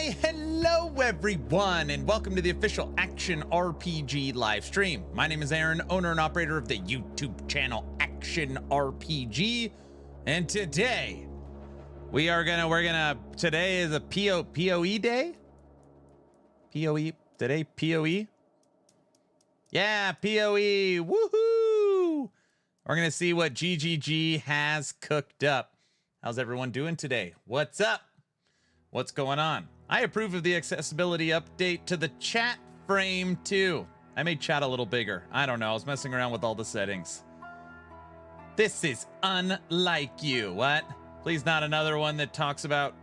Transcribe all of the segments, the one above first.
Why, hello everyone, and welcome to the official Action RPG live stream. My name is Aaron, owner and operator of the YouTube channel Action RPG, and today today is a PoE day? PoE? Yeah, PoE, woohoo! We're gonna see what GGG has cooked up. How's everyone doing today? What's up? What's going on? I approve of the accessibility update to the chat frame too. I made chat a little bigger. I don't know. I was messing around with all the settings. This is unlike you. What? Please not another one that talks about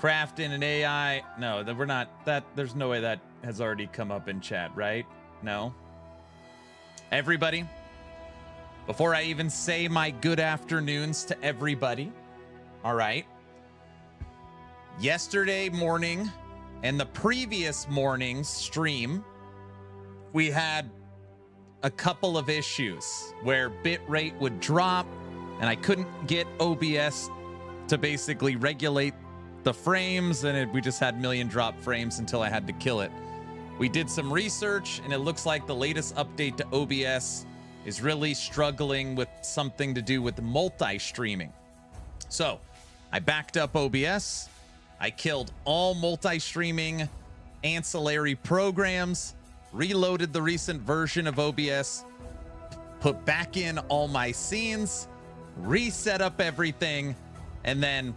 crafting an AI. No, that we're not. There's no way that has already come up in chat, right? No. Everybody, before I even say my good afternoons to everybody, all right? Yesterday morning and the previous morning's stream, we had a couple of issues where bitrate would drop and I couldn't get OBS to basically regulate the frames, and we just had million drop frames until I had to kill it. We did some research and it looks like the latest update to OBS is really struggling with something to do with multi-streaming. So I backed up OBS. I killed all multi-streaming ancillary programs, reloaded the recent version of OBS, put back in all my scenes, reset up everything, and then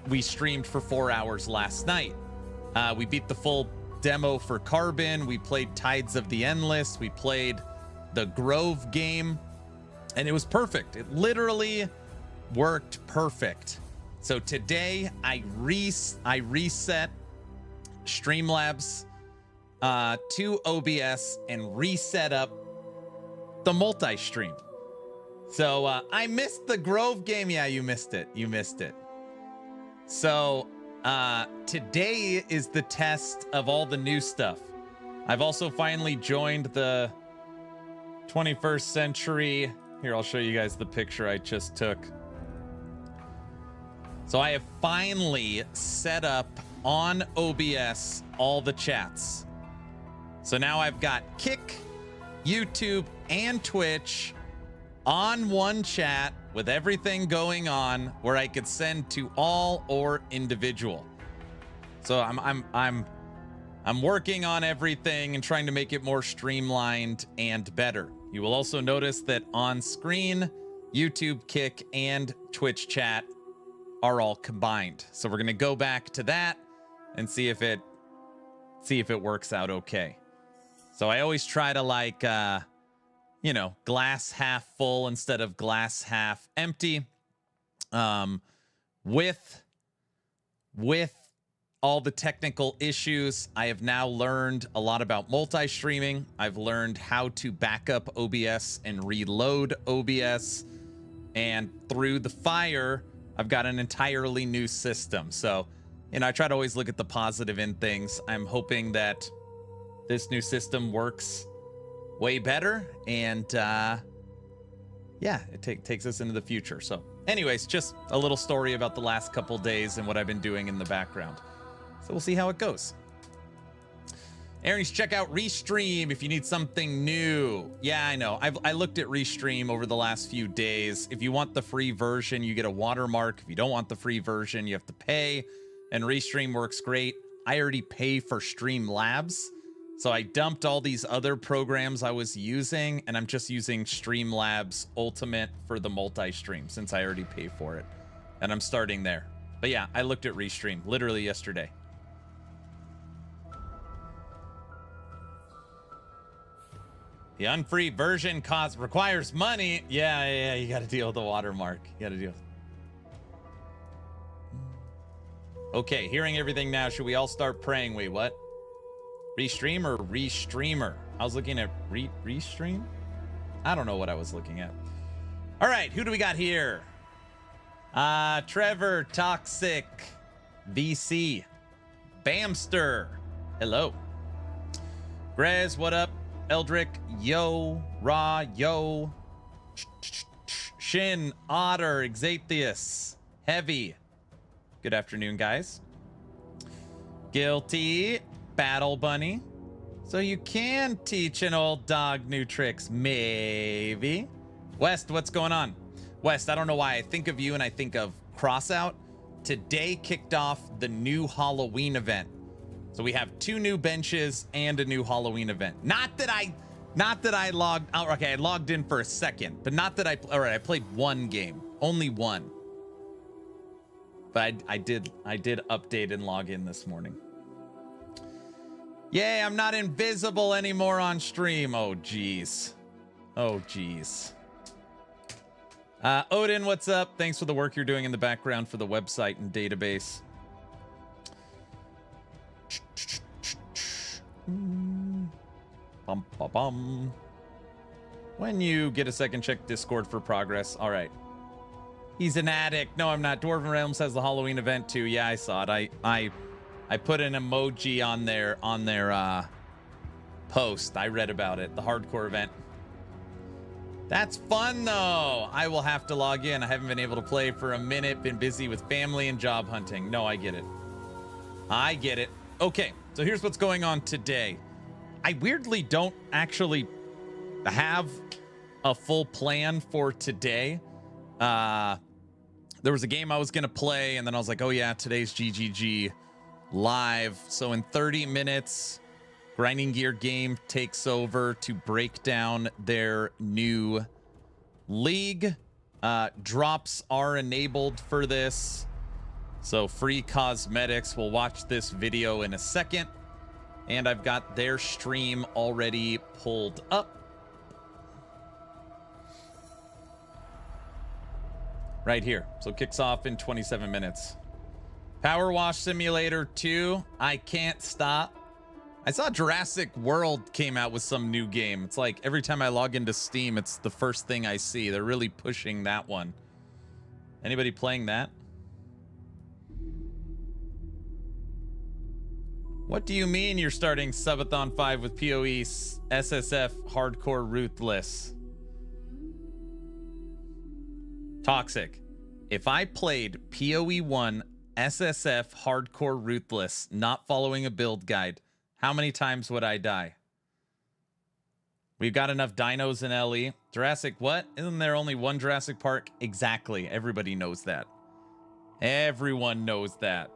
we streamed for 4 hours last night. We beat the full demo for Carbon. We played Tides of the Endless. We played the Grove game, and it was perfect. It literally worked perfect. So today I reset Streamlabs to OBS and reset up the multi-stream. So I missed the Grove game. Yeah, you missed it. You missed it. So today is the test of all the new stuff. I've also finally joined the 21st century. Here, I'll show you guys the picture I just took. So I have finally set up on OBS all the chats. So now I've got Kick, YouTube, and Twitch on one chat with everything going on where I could send to all or individual. So I'm working on everything and trying to make it more streamlined and better. You will also notice that on screen, YouTube, Kick, and Twitch chat are all combined. So we're gonna go back to that and see if it works out okay. So I always try to, like, you know, glass half full instead of glass half empty. With all the technical issues, I have now learned a lot about multi-streaming. I've learned how to back up OBS and reload OBS, and through the fire, I've got an entirely new system. So, you know, I try to always look at the positive in things. I'm hoping that this new system works way better, and yeah, it takes us into the future. So anyways, just a little story about the last couple days and what I've been doing in the background. So we'll see how it goes. Aaron, you should check out Restream if you need something new. Yeah, I know. I looked at Restream over the last few days. If you want the free version, you get a watermark. If you don't want the free version, you have to pay. And Restream works great. I already pay for Streamlabs. So I dumped all these other programs I was using, and I'm just using Streamlabs Ultimate for the multi-stream since I already pay for it. And I'm starting there. But yeah, I looked at Restream literally yesterday. The unfree version requires money. Yeah, you got to deal with the watermark. You got to deal. Okay, hearing everything now. Should we all start praying? Wait, what? Restream or restreamer? I was looking at restream. I don't know what I was looking at. All right, who do we got here? Trevor, Toxic, VC, Bamster. Hello. Grez, what up? Eldrick, yo, Ra, yo, Shin, Otter, Exatheus, Heavy. Good afternoon, guys. Guilty. Battle Bunny. So you can teach an old dog new tricks, maybe. West, what's going on? West, I don't know why I think of you and I think of Crossout. Today kicked off the new Halloween event. So we have 2 new benches and a new Halloween event. Not that I logged out. Okay, I logged in for a second, but not that all right, I played 1 game, only 1. But I did update and log in this morning. Yay, I'm not invisible anymore on stream. Oh, geez. Oh, geez. Odin, what's up? Thanks for the work you're doing in the background for the website and database. Bum, bum, bum. When you get a second, check Discord for progress. All right. He's an addict. No, I'm not. Dwarven Realms has the Halloween event too. Yeah, I saw it. I put an emoji on their post. I read about it. The hardcore event. That's fun though. I will have to log in. I haven't been able to play for a minute. Been busy with family and job hunting. No, I get it. I get it. Okay, so here's what's going on today. I weirdly don't actually have a full plan for today. There was a game I was going to play, and then I was like, oh yeah, today's GGG live. So in 30 minutes, Grinding Gear Game takes over to break down their new league. Drops are enabled for this. So free cosmetics. We'll watch this video in a second. And I've got their stream already pulled up. Right here. So it kicks off in 27 minutes. Power Wash Simulator 2. I can't stop. I saw Jurassic World came out with some new game. It's like every time I log into Steam, it's the first thing I see. They're really pushing that one. Anybody playing that? What do you mean you're starting Subathon 5 with PoE SSF Hardcore Ruthless? Toxic. If I played PoE 1 SSF Hardcore Ruthless, not following a build guide, how many times would I die? We've got enough dinos in LE. Jurassic what? Isn't there only one Jurassic Park? Exactly. Everybody knows that. Everyone knows that.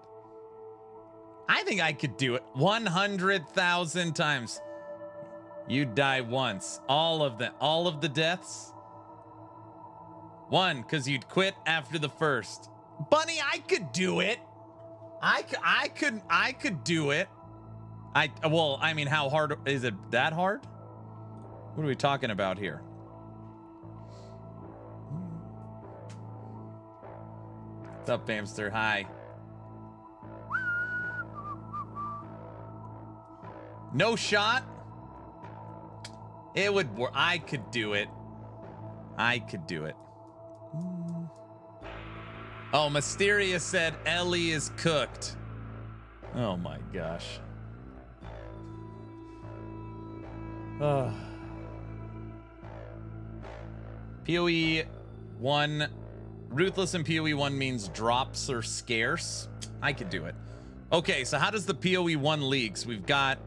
I think I could do it 100,000 times. You'd die once. All of the deaths. 1, because you'd quit after the first. Bunny, I could do it. I could do it. Well, I mean, how hard is it? That hard? What are we talking about here? What's up, Bamster? Hi. No shot. It would work. I could do it. I could do it. Oh, Mysterious said Ellie is cooked. Oh my gosh. PoE 1. Ruthless in PoE 1 means drops are scarce. I could do it. Okay, so how does the PoE 1 leagues? We've got,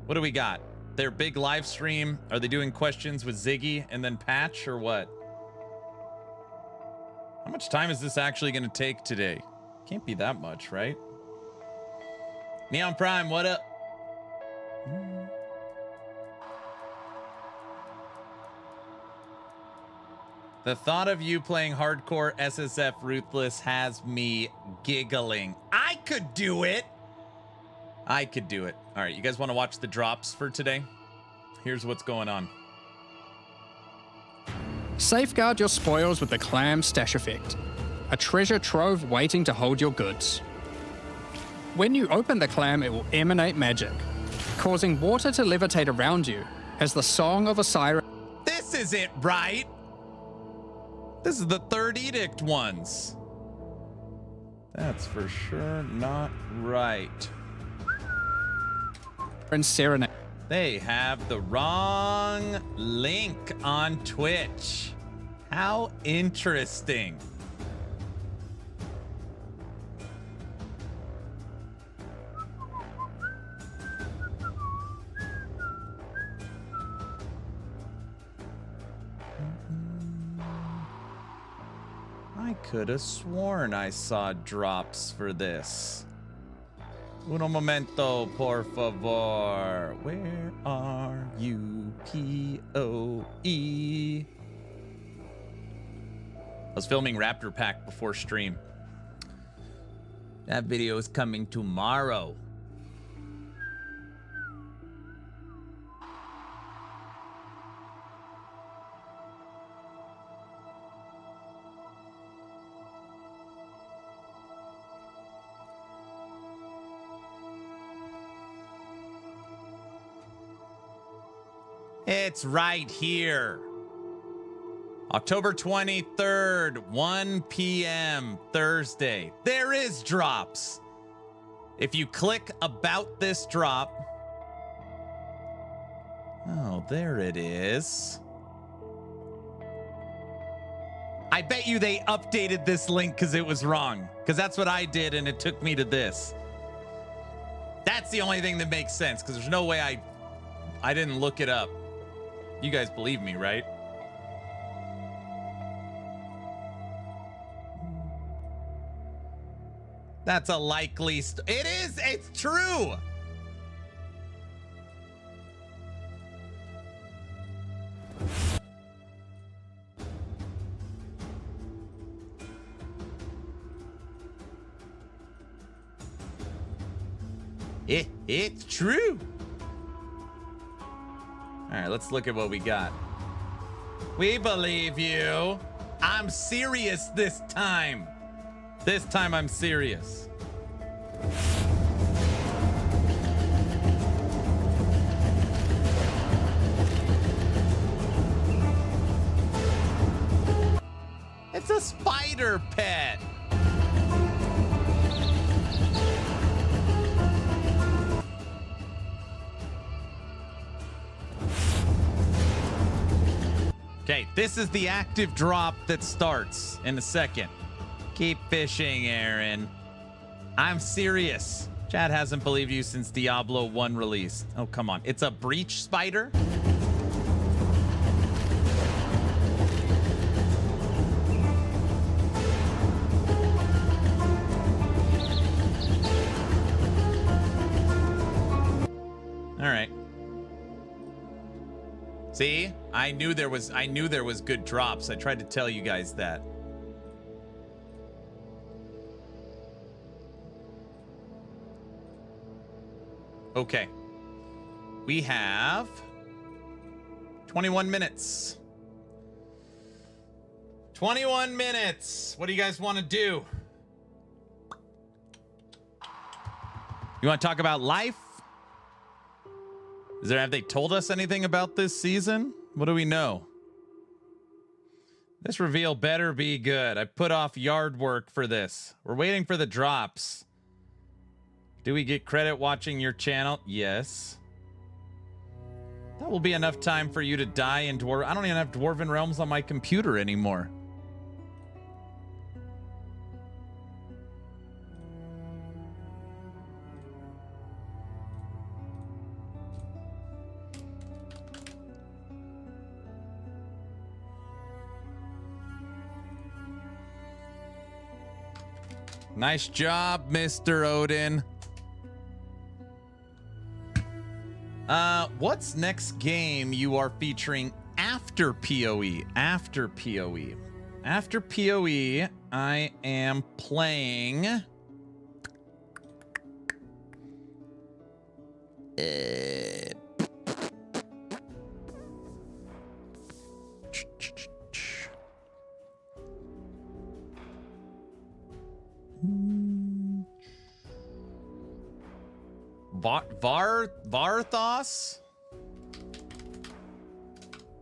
what do we got? Their big live stream. Are they doing questions with Ziggy and then Patch or what? How much time is this actually going to take today? Can't be that much, right? Neon Prime, what up? The thought of you playing hardcore SSF Ruthless has me giggling. I could do it. I could do it. All right, you guys want to watch the drops for today? Here's what's going on. Safeguard your spoils with the Clam Stash Effect, a treasure trove waiting to hold your goods. When you open the clam, it will emanate magic, causing water to levitate around you as the song of a siren. This isn't right. This is the Third Edict ones. That's for sure not right. And serenade. They have the wrong link on Twitch. How interesting. could have sworn I saw drops for this. Uno momento, por favor. Where are you, P-O-E? I was filming Raptor Pack before stream. That video is coming tomorrow. It's right here. October 23rd, 1 p.m. Thursday. There is drops. If you click about this drop. Oh, there it is. I bet you they updated this link because it was wrong. Because that's what I did and it took me to this. That's the only thing that makes sense because there's no way I didn't look it up. You guys believe me, right? That's a likely it is, it's true. It's true. All right, let's look at what we got. We believe you. I'm serious this time. This time I'm serious. It's a spider pet. Okay, this is the active drop that starts in a second. Keep fishing, Aaron. I'm serious. Chad hasn't believed you since Diablo 1 release. Oh, come on. It's a breach spider? All right. See? I knew there was good drops. I tried to tell you guys that. Okay. We have 21 minutes. 21 minutes. What do you guys want to do? You want to talk about life? Have they told us anything about this season? What do we know? This reveal better be good. I put off yard work for this. We're waiting for the drops. Do we get credit watching your channel? Yes. That will be enough time for you to die in Dwarf. I don't even have Dwarven Realms on my computer anymore. Nice job, Mr. Odin. What's next game you are featuring after PoE? After PoE. After PoE, I am playing... Varthos?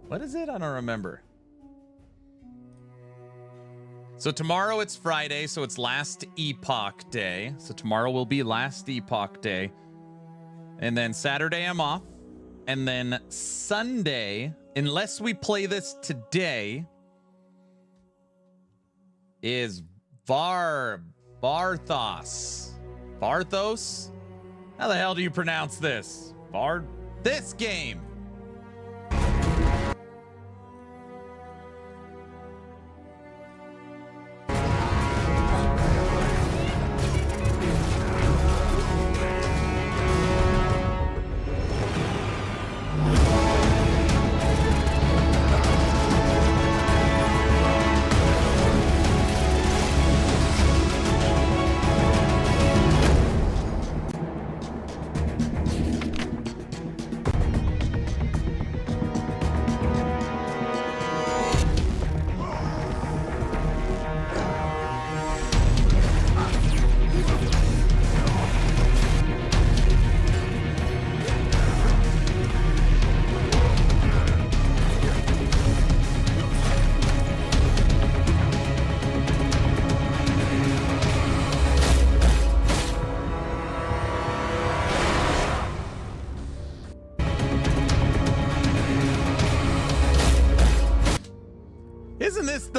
What is it? I don't remember. So tomorrow it's Friday, so it's Last Epoch Day. So tomorrow will be Last Epoch Day. And then Saturday I'm off. And then Sunday, unless we play this today, is Varthos. Varthos? How the hell do you pronounce this? This game.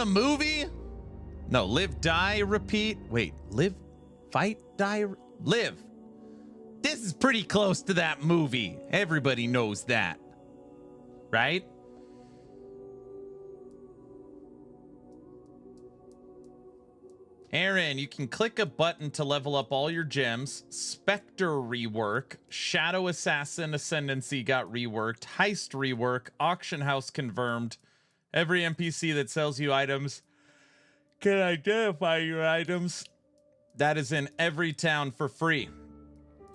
the movie? No, live, die, repeat. Wait, live, fight, die, live. This is pretty close to that movie. Everybody knows that. Right? Aaron, you can click a button to level up all your gems. Spectre rework. Shadow Assassin Ascendancy got reworked. Heist rework. Auction House confirmed. Every NPC that sells you items can identify your items. That is in every town for free.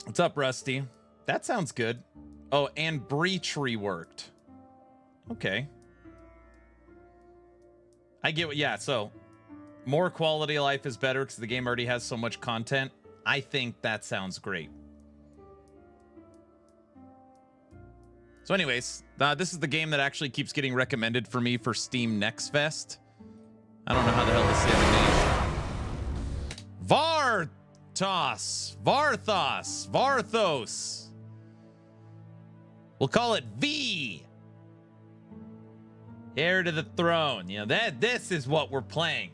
What's up, Rusty? That sounds good. Oh, and Breach reworked. Okay. I get what, yeah, so more quality of life is better because the game already has so much content. I think that sounds great. So anyways, this is the game that actually keeps getting recommended for me for Steam Next Fest. I don't know how the hell to say the name. Varthos. We'll call it V. Heir to the throne. You know, this is what we're playing.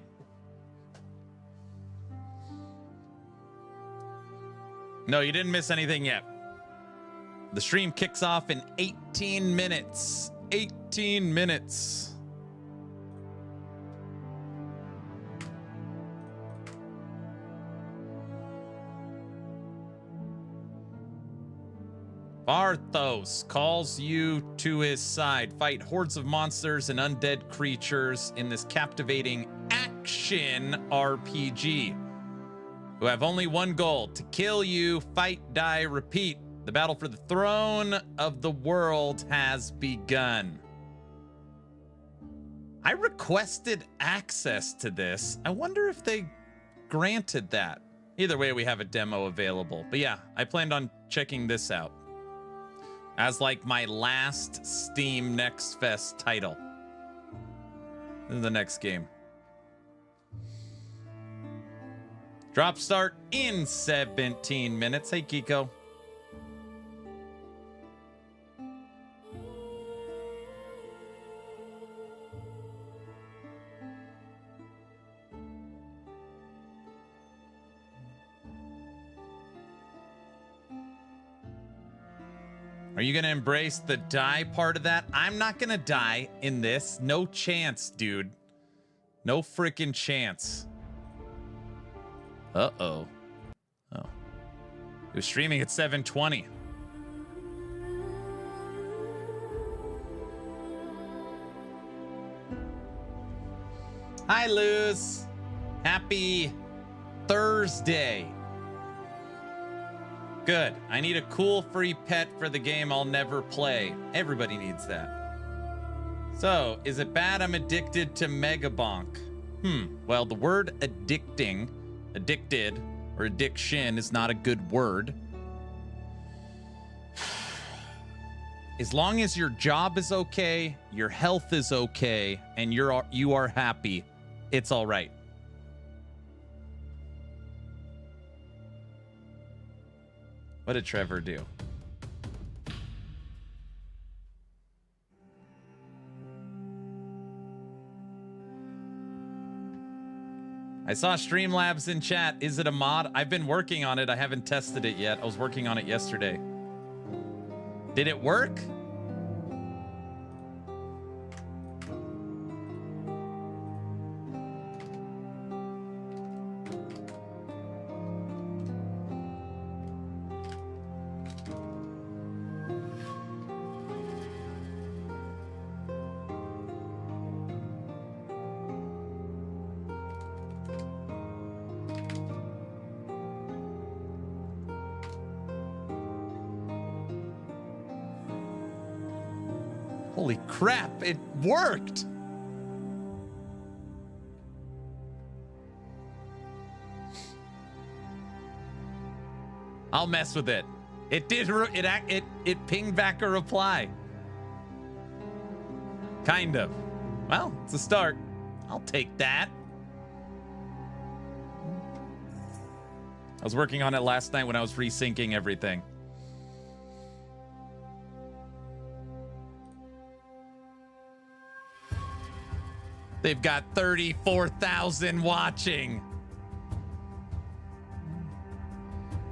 No, you didn't miss anything yet. The stream kicks off in 18 minutes. 18 minutes. Varthos calls you to his side. Fight hordes of monsters and undead creatures in this captivating action RPG. Who have only one goal: to kill you, fight, die, repeat. The battle for the throne of the world has begun. I requested access to this. I wonder if they granted that. Either way, we have a demo available. But yeah, I planned on checking this out as like my last Steam Next Fest title. This is the next game. Drop start in 17 minutes. Hey, Kiko. Are you going to embrace the die part of that? I'm not going to die in this. No chance, dude. No freaking chance. Uh-oh. Oh. It was streaming at 7:20. Hi, Luz. Happy Thursday. Good. I need a cool free pet for the game I'll never play. Everybody needs that. So, is it bad I'm addicted to Megabonk? Well, the word addicted, or addiction is not a good word. As long as your job is okay, your health is okay, and you are happy, it's all right. What did Trevor do? I saw Streamlabs in chat. Is it a mod? I've been working on it. I haven't tested it yet. I was working on it yesterday. Did it work? Holy crap, it worked! I'll mess with it. It did, it pinged back a reply. Kind of. Well, it's a start. I'll take that. I was working on it last night when I was resyncing everything. They've got 34,000 watching.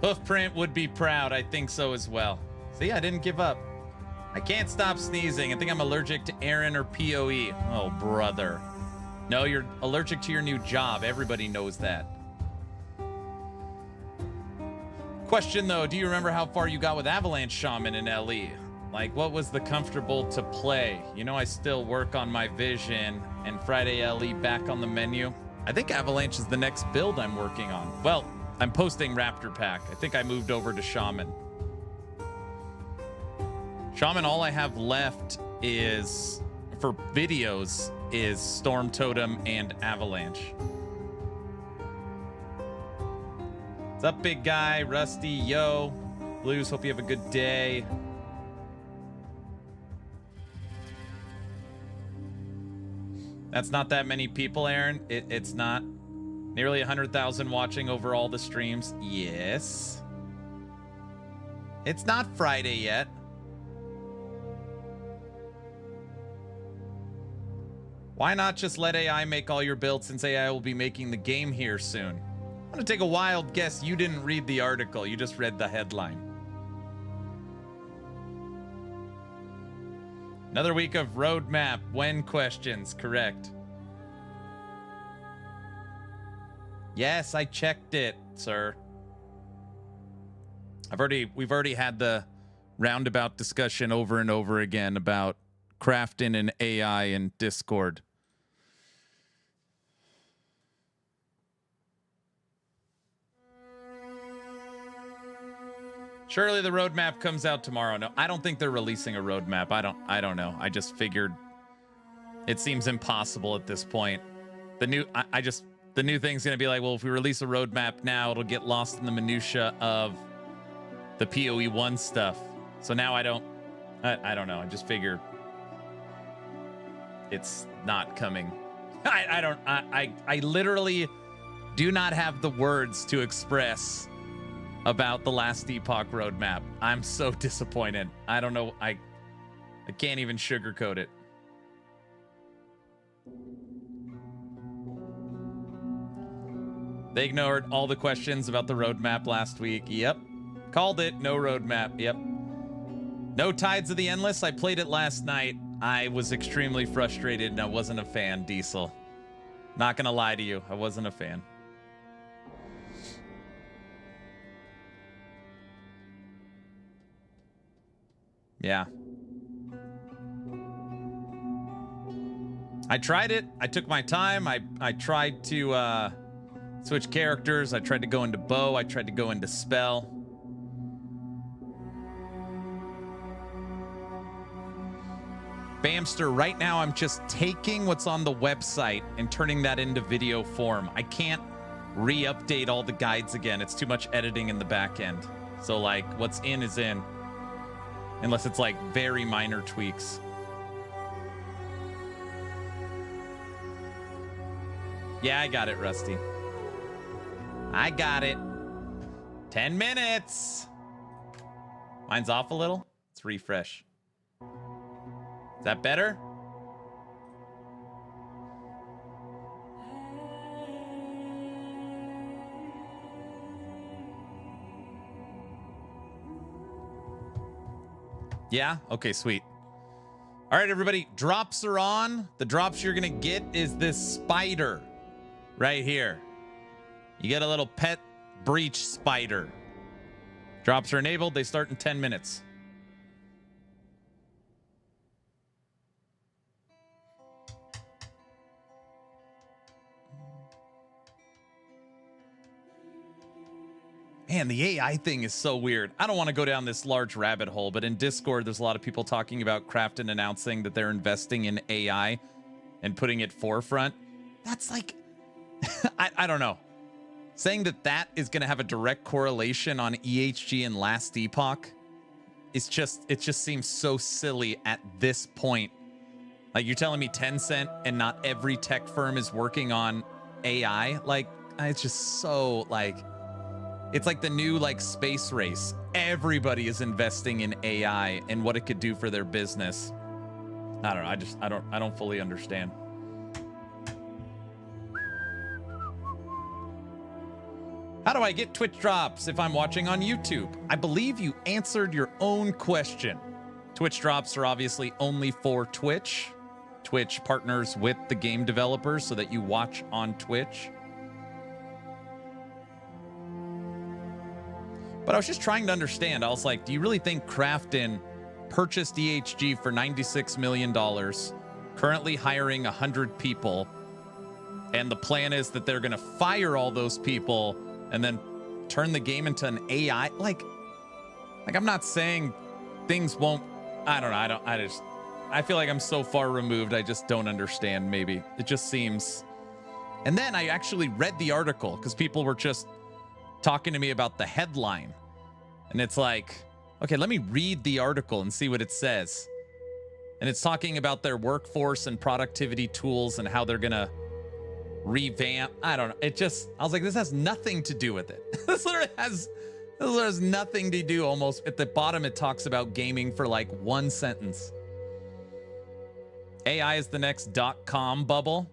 Hoofprint would be proud. I think so as well. See, I didn't give up. I can't stop sneezing. I think I'm allergic to Aaron or PoE. Oh, brother. No, you're allergic to your new job. Everybody knows that. Question, though. Do you remember how far you got with Avalanche Shaman in LE? Like, what was the comfortable to play? You know, I still work on my vision, and Friday LE back on the menu. I think Avalanche is the next build I'm working on. Well, I'm posting Raptor Pack. I think I moved over to Shaman. Shaman, all I have left is, for videos, is Storm Totem and Avalanche. What's up, big guy? Rusty, yo. Blues, hope you have a good day. That's not that many people, Aaron. It's not. Nearly 100,000 watching over all the streams. Yes. It's not Friday yet. Why not just let AI make all your builds, since AI will be making the game here soon? I'm going to take a wild guess you didn't read the article. You just read the headline. Another week of roadmap. When questions? Correct. Yes, I checked it, sir. We've already had the roundabout discussion over and over again about crafting and AI in Discord. Surely the roadmap comes out tomorrow. No, I don't think they're releasing a roadmap. I don't know. I just figured it seems impossible at this point. The new thing's gonna be like, well, if we release a roadmap now, it'll get lost in the minutia of the PoE 1 stuff. So now I don't know. I just figure it's not coming. I literally do not have the words to express about the Last Epoch roadmap. I'm so disappointed. I don't know. I can't even sugarcoat it. They ignored all the questions about the roadmap last week. Yep. Called it. No roadmap. Yep. No Tides of the Endless. I played it last night. I was extremely frustrated and I wasn't a fan, Diesel. Not gonna lie to you. I wasn't a fan. Yeah. I tried it. I took my time. I tried to switch characters. I tried to go into bow. I tried to go into spell. Bamster, right now I'm just taking what's on the website and turning that into video form. I can't re-update all the guides again. It's too much editing in the back end. So like what's in is in. Unless it's like very minor tweaks. Yeah, I got it, Rusty. I got it. 10 minutes. Mine's off a little. Let's refresh. Is that better? Yeah? Okay, sweet. All right, everybody. Drops are on. The drops you're going to get is this spider right here. You get a little pet breach spider. Drops are enabled. They start in 10 minutes. Man, the AI thing is so weird. I don't want to go down this large rabbit hole, but in Discord, there's a lot of people talking about Krafton announcing that they're investing in AI and putting it forefront. That's like, I don't know. Saying that is going to have a direct correlation on EHG and Last Epoch, it just seems so silly at this point. Like, you're telling me Tencent and not every tech firm is working on AI? Like, it's just so, like... It's like the new like space race. Everybody is investing in AI and what it could do for their business. I don't know. I don't fully understand. How do I get Twitch drops if I'm watching on YouTube? I believe you answered your own question. Twitch drops are obviously only for Twitch. Twitch partners with the game developers so that you watch on Twitch. But I was just trying to understand. I was like, do you really think Krafton purchased EHG for $96 million, currently hiring 100 people, and the plan is that they're going to fire all those people and then turn the game into an AI? Like I'm not saying things won't, I don't know. I feel like I'm so far removed. I just don't understand. Maybe it just seems. And then I actually read the article because people were just talking to me about the headline. And it's like, okay, let me read the article and see what it says. And it's talking about their workforce and productivity tools and how they're going to revamp. I don't know. I was like, this has nothing to do with it. This literally has nothing to do. Almost at the bottom, it talks about gaming for like one sentence. AI is the next .com bubble.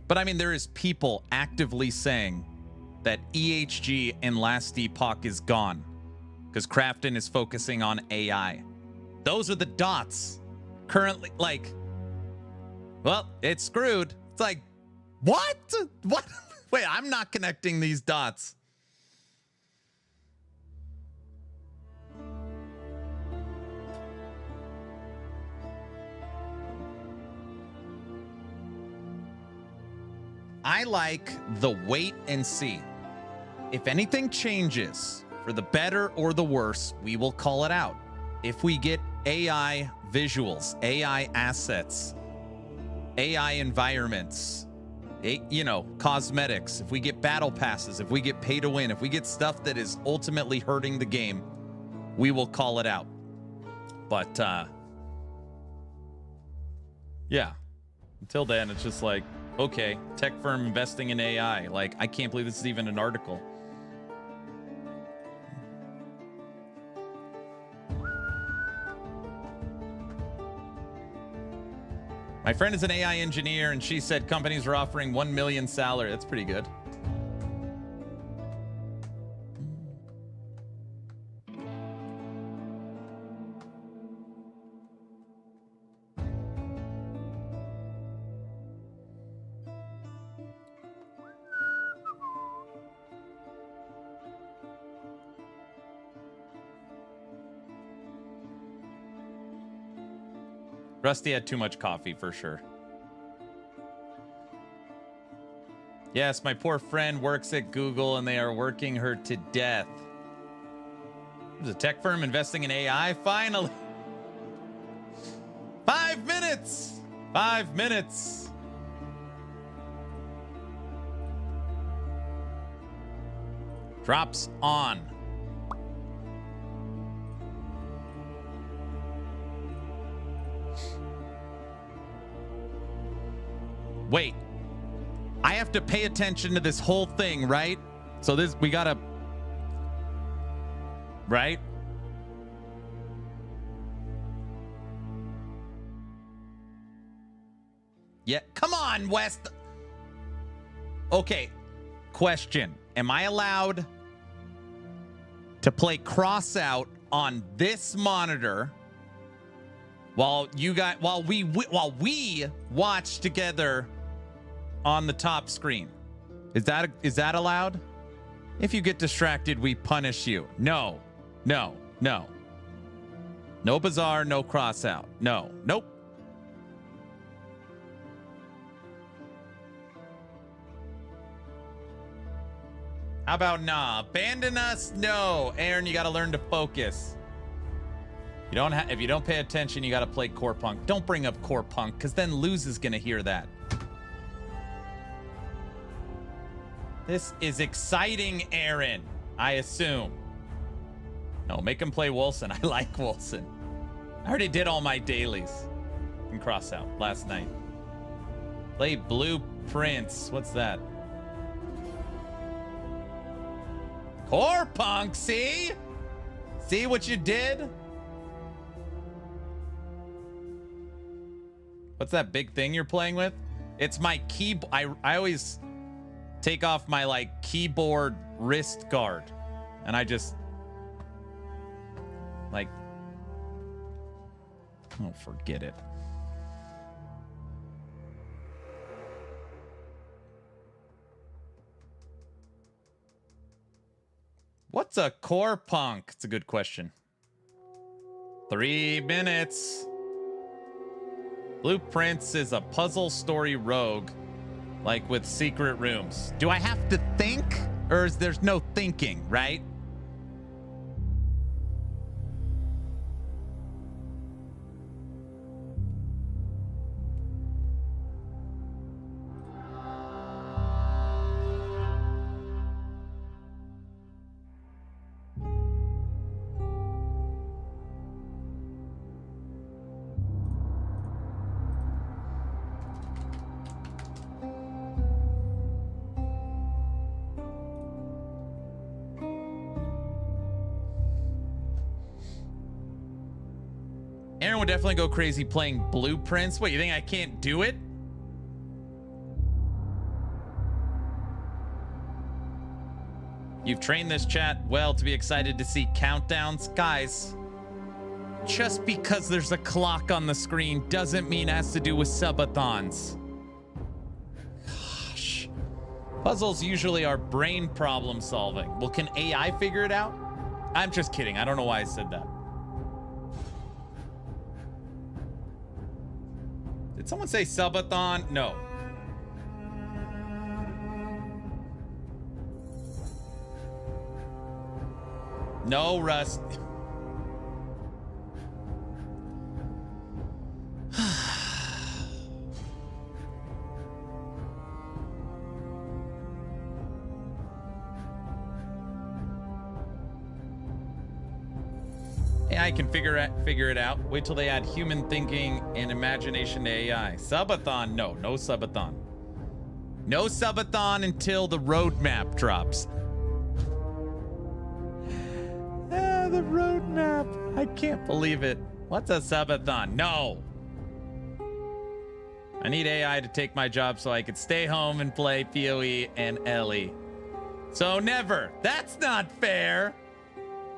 But I mean, there is people actively saying that EHG in Last Epoch is gone because Krafton is focusing on AI. Those are the dots currently. Like, well, it's screwed. It's like, what? What? Wait, I'm not connecting these dots. I like the wait and see. If anything changes for the better or the worse, we will call it out. If we get AI visuals, AI assets, AI environments, cosmetics, if we get battle passes, if we get pay to win, if we get stuff that is ultimately hurting the game, we will call it out. But yeah, until then, it's just like, okay, tech firm investing in AI. Like, I can't believe this is even an article. My friend is an AI engineer, and she said companies are offering $1 million salary. That's pretty good. Rusty had too much coffee for sure. Yes, my poor friend works at Google and they are working her to death. There's a tech firm investing in AI, finally. 5 minutes. 5 minutes. Drops on. Wait, I have to pay attention to this whole thing, right? So we gotta, right? Yeah, come on, West. Okay, question. Am I allowed to play cross out on this monitor while we watch together on the top screen? Is that allowed? If you get distracted, we punish you. No. No bazaar, no cross out. No. Nope. How about nah? Abandon us? No. Aaron, you got to learn to focus. If you don't pay attention, you got to play Core Punk. Don't bring up Core Punk, because then Luz is going to hear that. This is exciting, Aaron, I assume. No, make him play Wilson. I like Wilson. I already did all my dailies in cross out last night. Play Blueprints. What's that? Core Punk, see? See what you did? What's that big thing you're playing with? It's my keyboard. I always take off my like keyboard wrist guard, and I just like, oh, forget it. What's a core punk? It's a good question. 3 minutes. Blueprints is a puzzle story rogue, like with secret rooms. Do I have to think, or is there's no thinking, right? Aaron would definitely go crazy playing Blueprints. What, you think I can't do it? You've trained this chat well to be excited to see countdowns. Guys, just because there's a clock on the screen doesn't mean it has to do with subathons. Gosh. Puzzles usually are brain problem solving. Well, can AI figure it out? I'm just kidding. I don't know why I said that. Did someone say subathon? No. No, Rust. AI can figure it out. Wait till they add human thinking and imagination to AI. Subathon? No subathon. No subathon until the roadmap drops. The roadmap. I can't believe it. What's a subathon? No. I need AI to take my job so I could stay home and play PoE and Ellie. So never. That's not fair.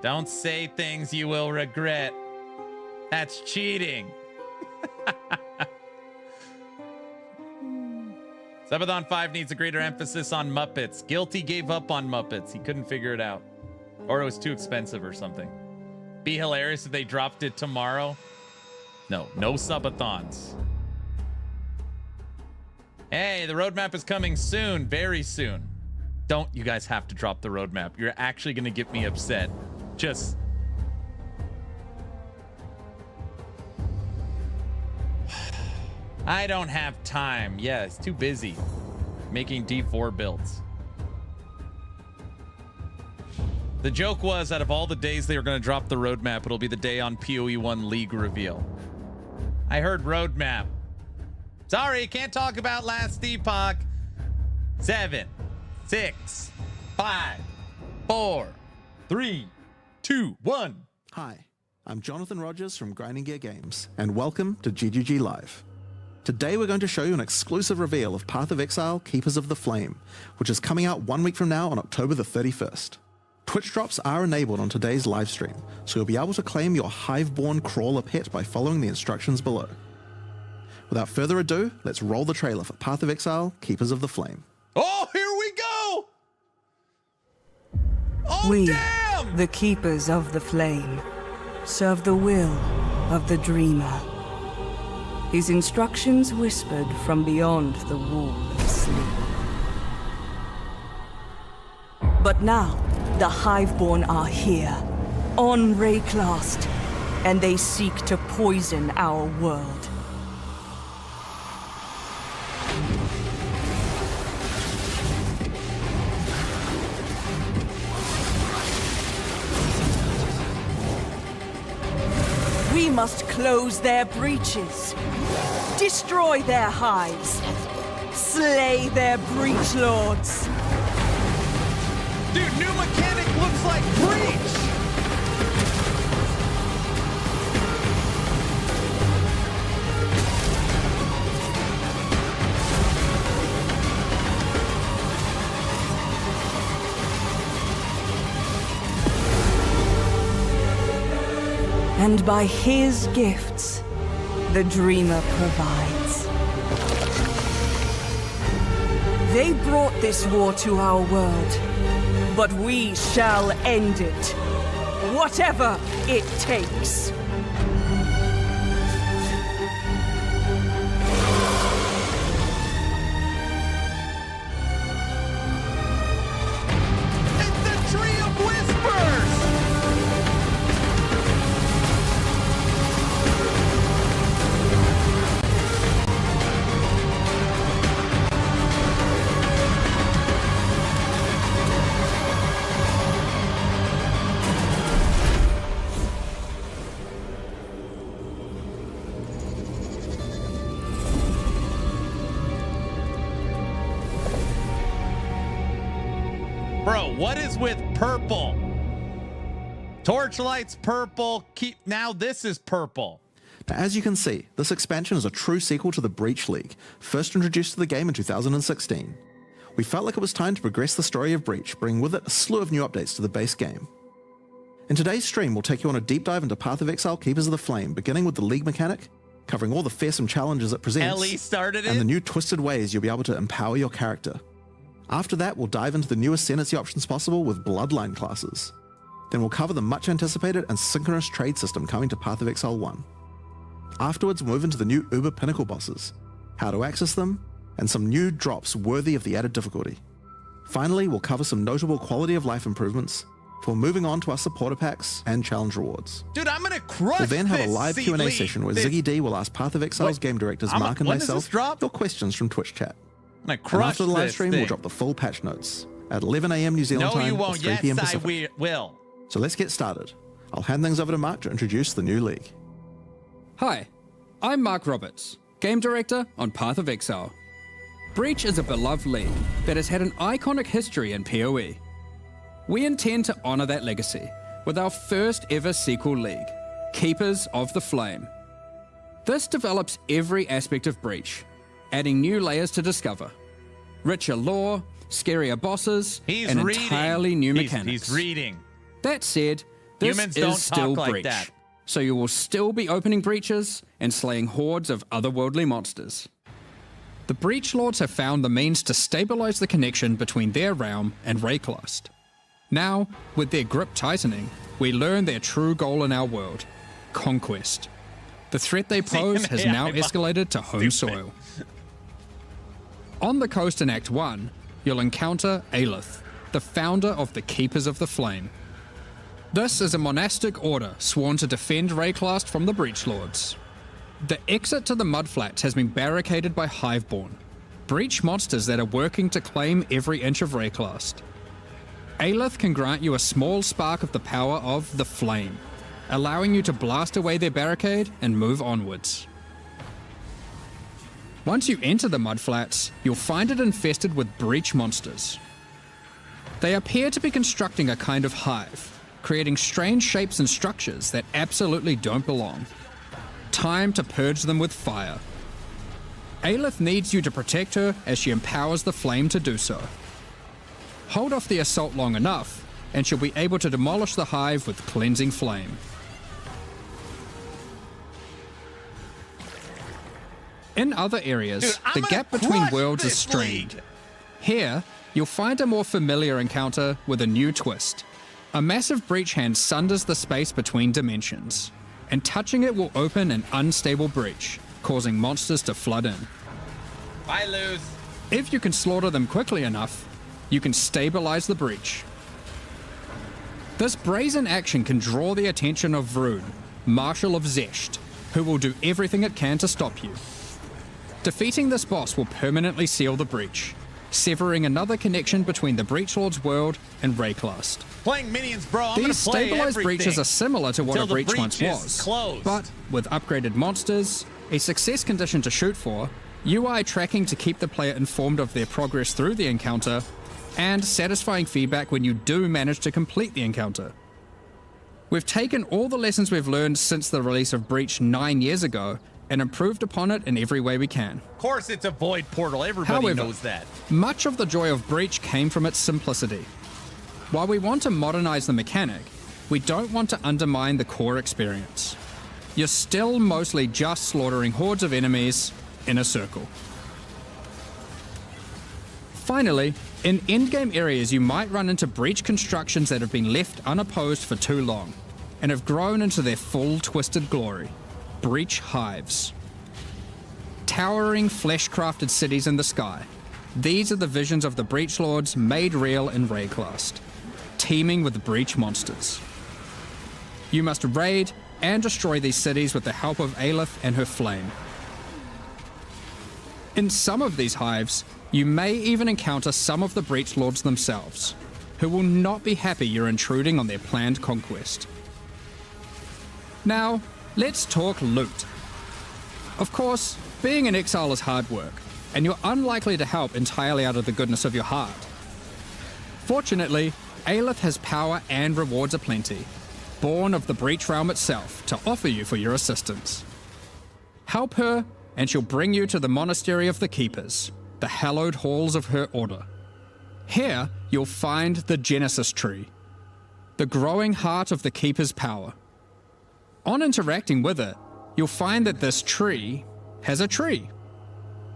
Don't say things you will regret. That's cheating. Subathon 5 needs a greater emphasis on Muppets. Guilty gave up on Muppets. He couldn't figure it out. Or it was too expensive or something. Be hilarious if they dropped it tomorrow. No subathons. Hey, the roadmap is coming soon. Very soon. Don't you guys have to drop the roadmap. You're actually going to get me upset. Just... I don't have time. Yeah, it's too busy making D4 builds. The joke was, out of all the days they were going to drop the roadmap, it'll be the day on PoE 1 League reveal. I heard roadmap. Sorry, can't talk about last epoch. 7, 6, 5, 4, 3, 2, 1. Hi, I'm Jonathan Rogers from Grinding Gear Games, and welcome to GGG Live. Today we're going to show you an exclusive reveal of Path of Exile, Keepers of the Flame, which is coming out 1 week from now on October the 31st. Twitch drops are enabled on today's live stream, so you'll be able to claim your Hiveborn Crawler pet by following the instructions below. Without further ado, let's roll the trailer for Path of Exile, Keepers of the Flame. Oh, here we go! Oh, We, damn! the Keepers of the Flame, serve the will of the Dreamer. His instructions whispered from beyond the wall of sleep. But now, the Hiveborn are here, on Wraeclast, and they seek to poison our world. We must close their breaches, destroy their hives, slay their breach lords. Dude, new mechanic looks like Breach! And by his gifts, the Dreamer provides. They brought this war to our world, but we shall end it, whatever it takes. Bro, what is with purple? Torchlight's purple. Now this is purple. Now, as you can see, this expansion is a true sequel to the Breach League, first introduced to the game in 2016. We felt like it was time to progress the story of Breach, bringing with it a slew of new updates to the base game. In today's stream, we'll take you on a deep dive into Path of Exile Keepers of the Flame, beginning with the League mechanic, covering all the fearsome challenges it presents, Ellie started it, and the new twisted ways you'll be able to empower your character. After that, we'll dive into the newest ascendancy options possible with Bloodline classes. Then we'll cover the much anticipated and synchronous trade system coming to Path of Exile 1. Afterwards, we'll move into the new Uber Pinnacle bosses, how to access them, and some new drops worthy of the added difficulty. Finally, we'll cover some notable quality of life improvements before moving on to our supporter packs and challenge rewards. dude. I'm gonna crush. We'll then have a this live Q&A League. session where Ziggy D will ask Path of Exile's game directors Mark and when does myself this drop? your questions from Twitch chat. I'm gonna And crush after the live this stream, thing. we'll drop the full patch notes at 11 a.m. New Zealand No, time you or won't. 3 Yes, p.m. I Pacific. will. So let's get started. I'll hand things over to Mark to introduce the new league. Hi, I'm Mark Roberts, Game Director on Path of Exile. Breach is a beloved league that has had an iconic history in PoE. We intend to honour that legacy with our first ever sequel league, Keepers of the Flame. This develops every aspect of Breach, adding new layers to discover, richer lore, scarier bosses, and entirely new mechanics. He's reading. That said, this Humans is don't still talk like Breach, that. so you will still be opening breaches and slaying hordes of otherworldly monsters. The Breach Lords have found the means to stabilize the connection between their realm and Wraeclast. Now, with their grip tightening, we learn their true goal in our world, conquest. The threat they pose has now escalated to home soil. On the coast in Act 1, you'll encounter Aelith, the founder of the Keepers of the Flame. This is a monastic order sworn to defend Wraeclast from the Breach Lords. The exit to the Mudflats has been barricaded by Hiveborn, Breach monsters that are working to claim every inch of Wraeclast. Aelith can grant you a small spark of the power of the Flame, allowing you to blast away their barricade and move onwards. Once you enter the Mudflats, you'll find it infested with Breach monsters. They appear to be constructing a kind of hive, creating strange shapes and structures that absolutely don't belong. Time to purge them with fire. Aelith needs you to protect her as she empowers the flame to do so. Hold off the assault long enough, and she'll be able to demolish the hive with cleansing flame. In other areas, Dude, the gap between worlds is strained. Here, you'll find a more familiar encounter with a new twist. A massive breach hand sunders the space between dimensions, and touching it will open an unstable breach, causing monsters to flood in. I lose. If you can slaughter them quickly enough, you can stabilize the breach. This brazen action can draw the attention of Vroon, Marshal of Zesht, who will do everything it can to stop you. Defeating this boss will permanently seal the breach, severing another connection between the Breach Lord's world and Wraeclast. Playing minions, bro. I'm gonna These play stabilized everything breaches are similar to what until a the breach once is was, closed. but with upgraded monsters, a success condition to shoot for, UI tracking to keep the player informed of their progress through the encounter, and satisfying feedback when you do manage to complete the encounter. We've taken all the lessons we've learned since the release of Breach 9 years ago and improved upon it in every way we can. Of course, it's a void portal. Everybody However, knows that. Much of the joy of Breach came from its simplicity. While we want to modernize the mechanic, we don't want to undermine the core experience. You're still mostly just slaughtering hordes of enemies in a circle. Finally, in endgame areas you might run into breach constructions that have been left unopposed for too long and have grown into their full twisted glory. Breach hives. Towering flesh-crafted cities in the sky. These are the visions of the Breach Lords made real in Wraeclast, teeming with breach monsters. You must raid and destroy these cities with the help of Aelith and her flame. In some of these hives, you may even encounter some of the Breach Lords themselves, who will not be happy you're intruding on their planned conquest. Now, let's talk loot. Of course, being in exile is hard work, and you're unlikely to help entirely out of the goodness of your heart. Fortunately, Aelith has power and rewards aplenty, born of the Breach Realm itself, to offer you for your assistance. Help her, and she'll bring you to the Monastery of the Keepers, the hallowed halls of her order. Here, you'll find the Genesis Tree, the growing heart of the Keeper's power. On interacting with it, you'll find that this tree has a tree.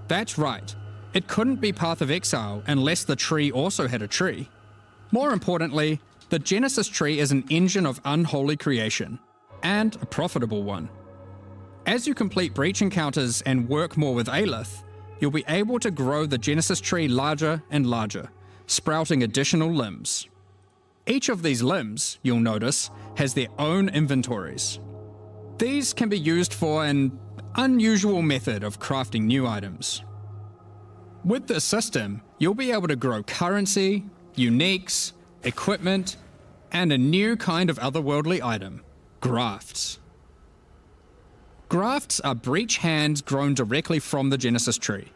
That's right, it couldn't be Path of Exile unless the tree also had a tree. More importantly, the Genesis Tree is an engine of unholy creation, and a profitable one. As you complete breach encounters and work more with Aelith, you'll be able to grow the Genesis Tree larger and larger, sprouting additional limbs. Each of these limbs, you'll notice, has their own inventories. These can be used for an unusual method of crafting new items. With this system, you'll be able to grow currency, uniques, equipment, and a new kind of otherworldly item, grafts. Grafts are breach hands grown directly from the Genesis Tree,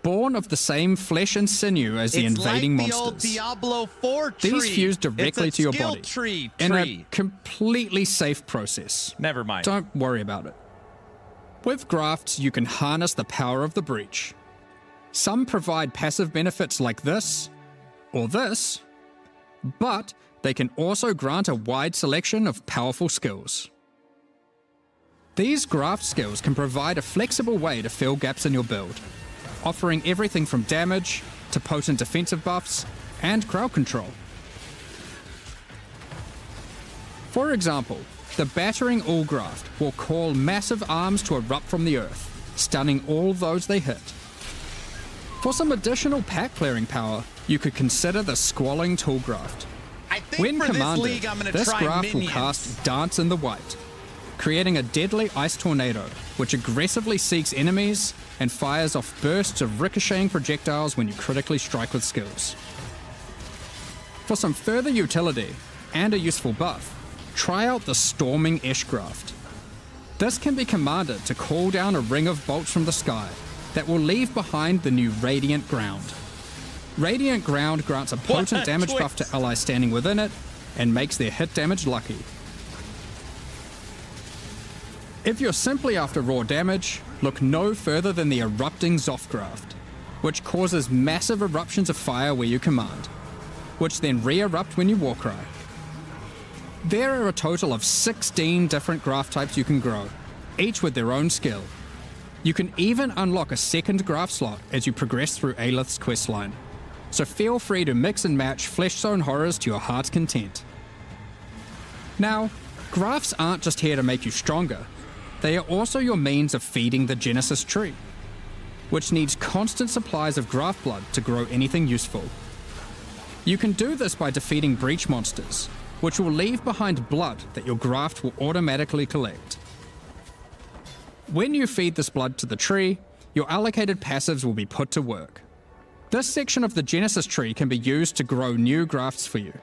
born of the same flesh and sinew as the invading monsters. It's like the old Diablo 4 tree. These fuse directly to your body tree. in a completely safe process. Never mind. Don't worry about it. With grafts, you can harness the power of the breach. Some provide passive benefits like this, or this, but they can also grant a wide selection of powerful skills. These graft skills can provide a flexible way to fill gaps in your build, offering everything from damage to potent defensive buffs and crowd control. For example, the Battering All graft will call massive arms to erupt from the earth, stunning all those they hit. For some additional pack clearing power, you could consider the Squalling Tool graft. I think When for commanded, this league, I'm gonna this try graft minions. will cast Dance in the White, creating a deadly ice tornado, which aggressively seeks enemies and fires off bursts of ricocheting projectiles when you critically strike with skills. For some further utility and a useful buff, try out the Storming Ash graft. This can be commanded to call down a ring of bolts from the sky that will leave behind the new Radiant Ground. Radiant Ground grants a potent damage buff to allies standing within it and makes their hit damage lucky. If you're simply after raw damage, look no further than the Erupting Zoth graft, which causes massive eruptions of fire where you command, which then re-erupt when you warcry. There are a total of 16 different graft types you can grow, each with their own skill. You can even unlock a second graft slot as you progress through Aelith's questline, so feel free to mix and match Flesh Zone horrors to your heart's content. Now, grafts aren't just here to make you stronger, they are also your means of feeding the Genesis Tree, which needs constant supplies of graft blood to grow anything useful. You can do this by defeating breach monsters, which will leave behind blood that your graft will automatically collect. When you feed this blood to the tree, your allocated passives will be put to work. This section of the Genesis Tree can be used to grow new grafts for you,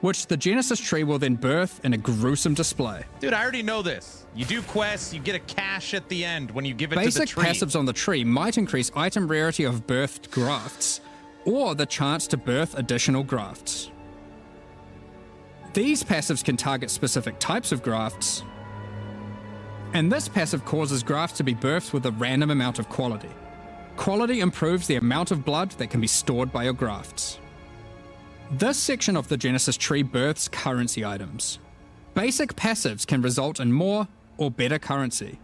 which the Genesis Tree will then birth in a gruesome display. Dude, I already know this. You do quests, you get a cache at the end when you give it to the Basic tree. passives on the tree might increase item rarity of birthed grafts, or the chance to birth additional grafts. These passives can target specific types of grafts, and this passive causes grafts to be birthed with a random amount of quality. Quality improves the amount of blood that can be stored by your grafts. This section of the Genesis Tree births currency items. Basic passives can result in more or better currency.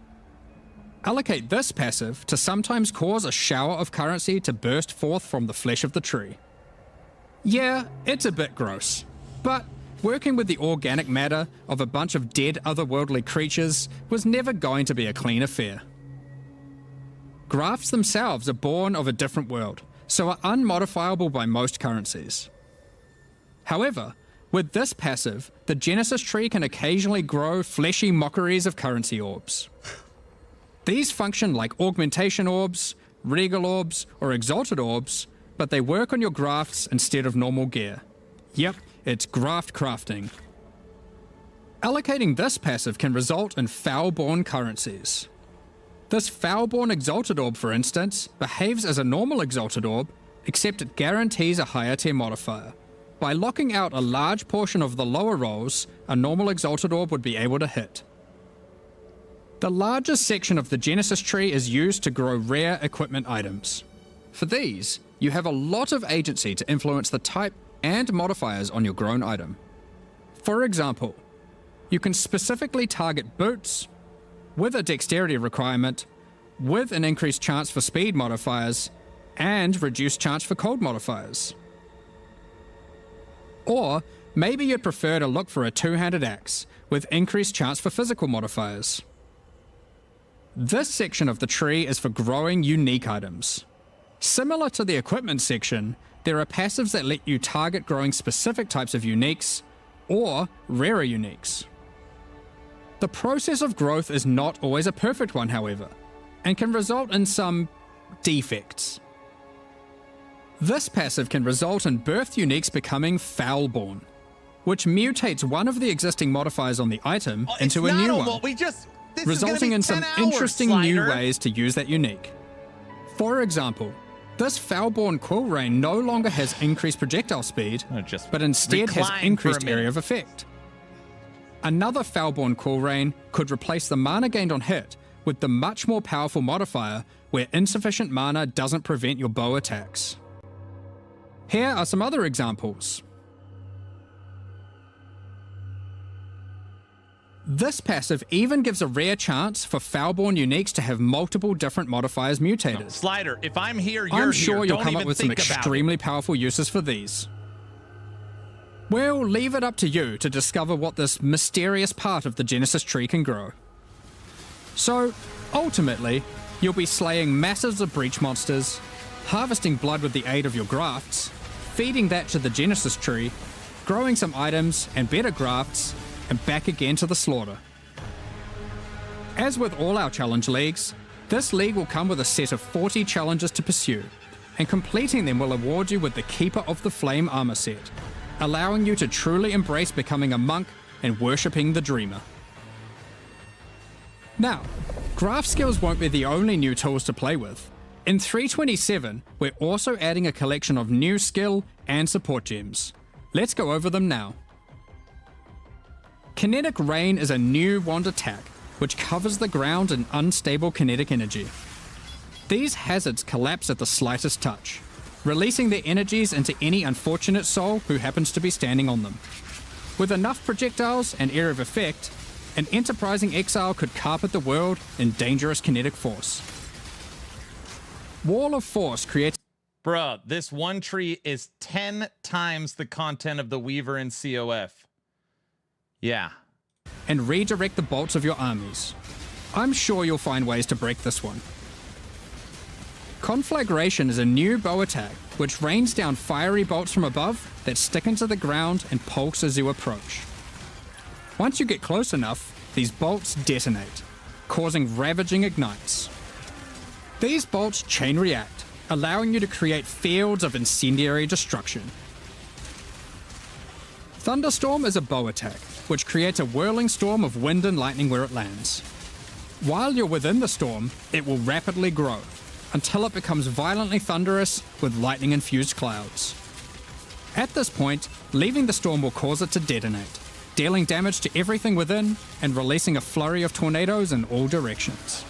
Allocate this passive to sometimes cause a shower of currency to burst forth from the flesh of the tree. Yeah, it's a bit gross, but working with the organic matter of a bunch of dead otherworldly creatures was never going to be a clean affair. Grafts themselves are born of a different world, so are unmodifiable by most currencies. However, with this passive, the Genesis tree can occasionally grow fleshy mockeries of currency orbs. These function like augmentation orbs, regal orbs, or exalted orbs, but they work on your grafts instead of normal gear. Yep, it's graft crafting. Allocating this passive can result in foul-born currencies. This foul-born exalted orb, for instance, behaves as a normal exalted orb, except it guarantees a higher tier modifier. By locking out a large portion of the lower rolls, a normal exalted orb would be able to hit. The largest section of the Genesis tree is used to grow rare equipment items. For these, you have a lot of agency to influence the type and modifiers on your grown item. For example, you can specifically target boots with a dexterity requirement, with an increased chance for speed modifiers, and reduced chance for cold modifiers. Or maybe you'd prefer to look for a two-handed axe with increased chance for physical modifiers. This section of the tree is for growing unique items. Similar to the equipment section, there are passives that let you target growing specific types of uniques or rarer uniques. The process of growth is not always a perfect one, however, and can result in some defects. This passive can result in birthed uniques becoming foul-born, which mutates one of the existing modifiers on the item into a new one, resulting in some interesting new ways to use that unique. For example, this foul-born quill rain no longer has increased projectile speed, but instead has increased area of effect. Another foul-born quill rain could replace the mana gained on hit with the much more powerful modifier where insufficient mana doesn't prevent your bow attacks. Here are some other examples. This passive even gives a rare chance for foul-born uniques to have multiple different modifiers mutated. No, Slider, if I'm here, you're I'm sure here. you'll Don't come up even with some think about extremely it. powerful uses for these. We'll leave it up to you to discover what this mysterious part of the Genesis tree can grow. So, ultimately, you'll be slaying masses of breach monsters, harvesting blood with the aid of your grafts, feeding that to the Genesis tree, growing some items and better grafts, and back again to the slaughter. As with all our challenge leagues, this league will come with a set of 40 challenges to pursue, and completing them will award you with the Keeper of the Flame armor set, allowing you to truly embrace becoming a monk and worshipping the Dreamer. Now, graft skills won't be the only new tools to play with. In 327, we're also adding a collection of new skill and support gems. Let's go over them now. Kinetic Rain is a new wand attack, which covers the ground in unstable kinetic energy. These hazards collapse at the slightest touch, releasing their energies into any unfortunate soul who happens to be standing on them. With enough projectiles and area of effect, an enterprising exile could carpet the world in dangerous kinetic force. Wall of Force creates... Bruh, this one tree is 10 times the content of the Weaver in COF. Yeah. And redirect the bolts of your armies. I'm sure you'll find ways to break this one. Conflagration is a new bow attack, which rains down fiery bolts from above that stick into the ground and pulse as you approach. Once you get close enough, these bolts detonate, causing ravaging ignites. These bolts chain react, allowing you to create fields of incendiary destruction. Thunderstorm is a bow attack, which creates a whirling storm of wind and lightning where it lands. While you're within the storm, it will rapidly grow, until it becomes violently thunderous with lightning-infused clouds. At this point, leaving the storm will cause it to detonate, dealing damage to everything within and releasing a flurry of tornadoes in all directions.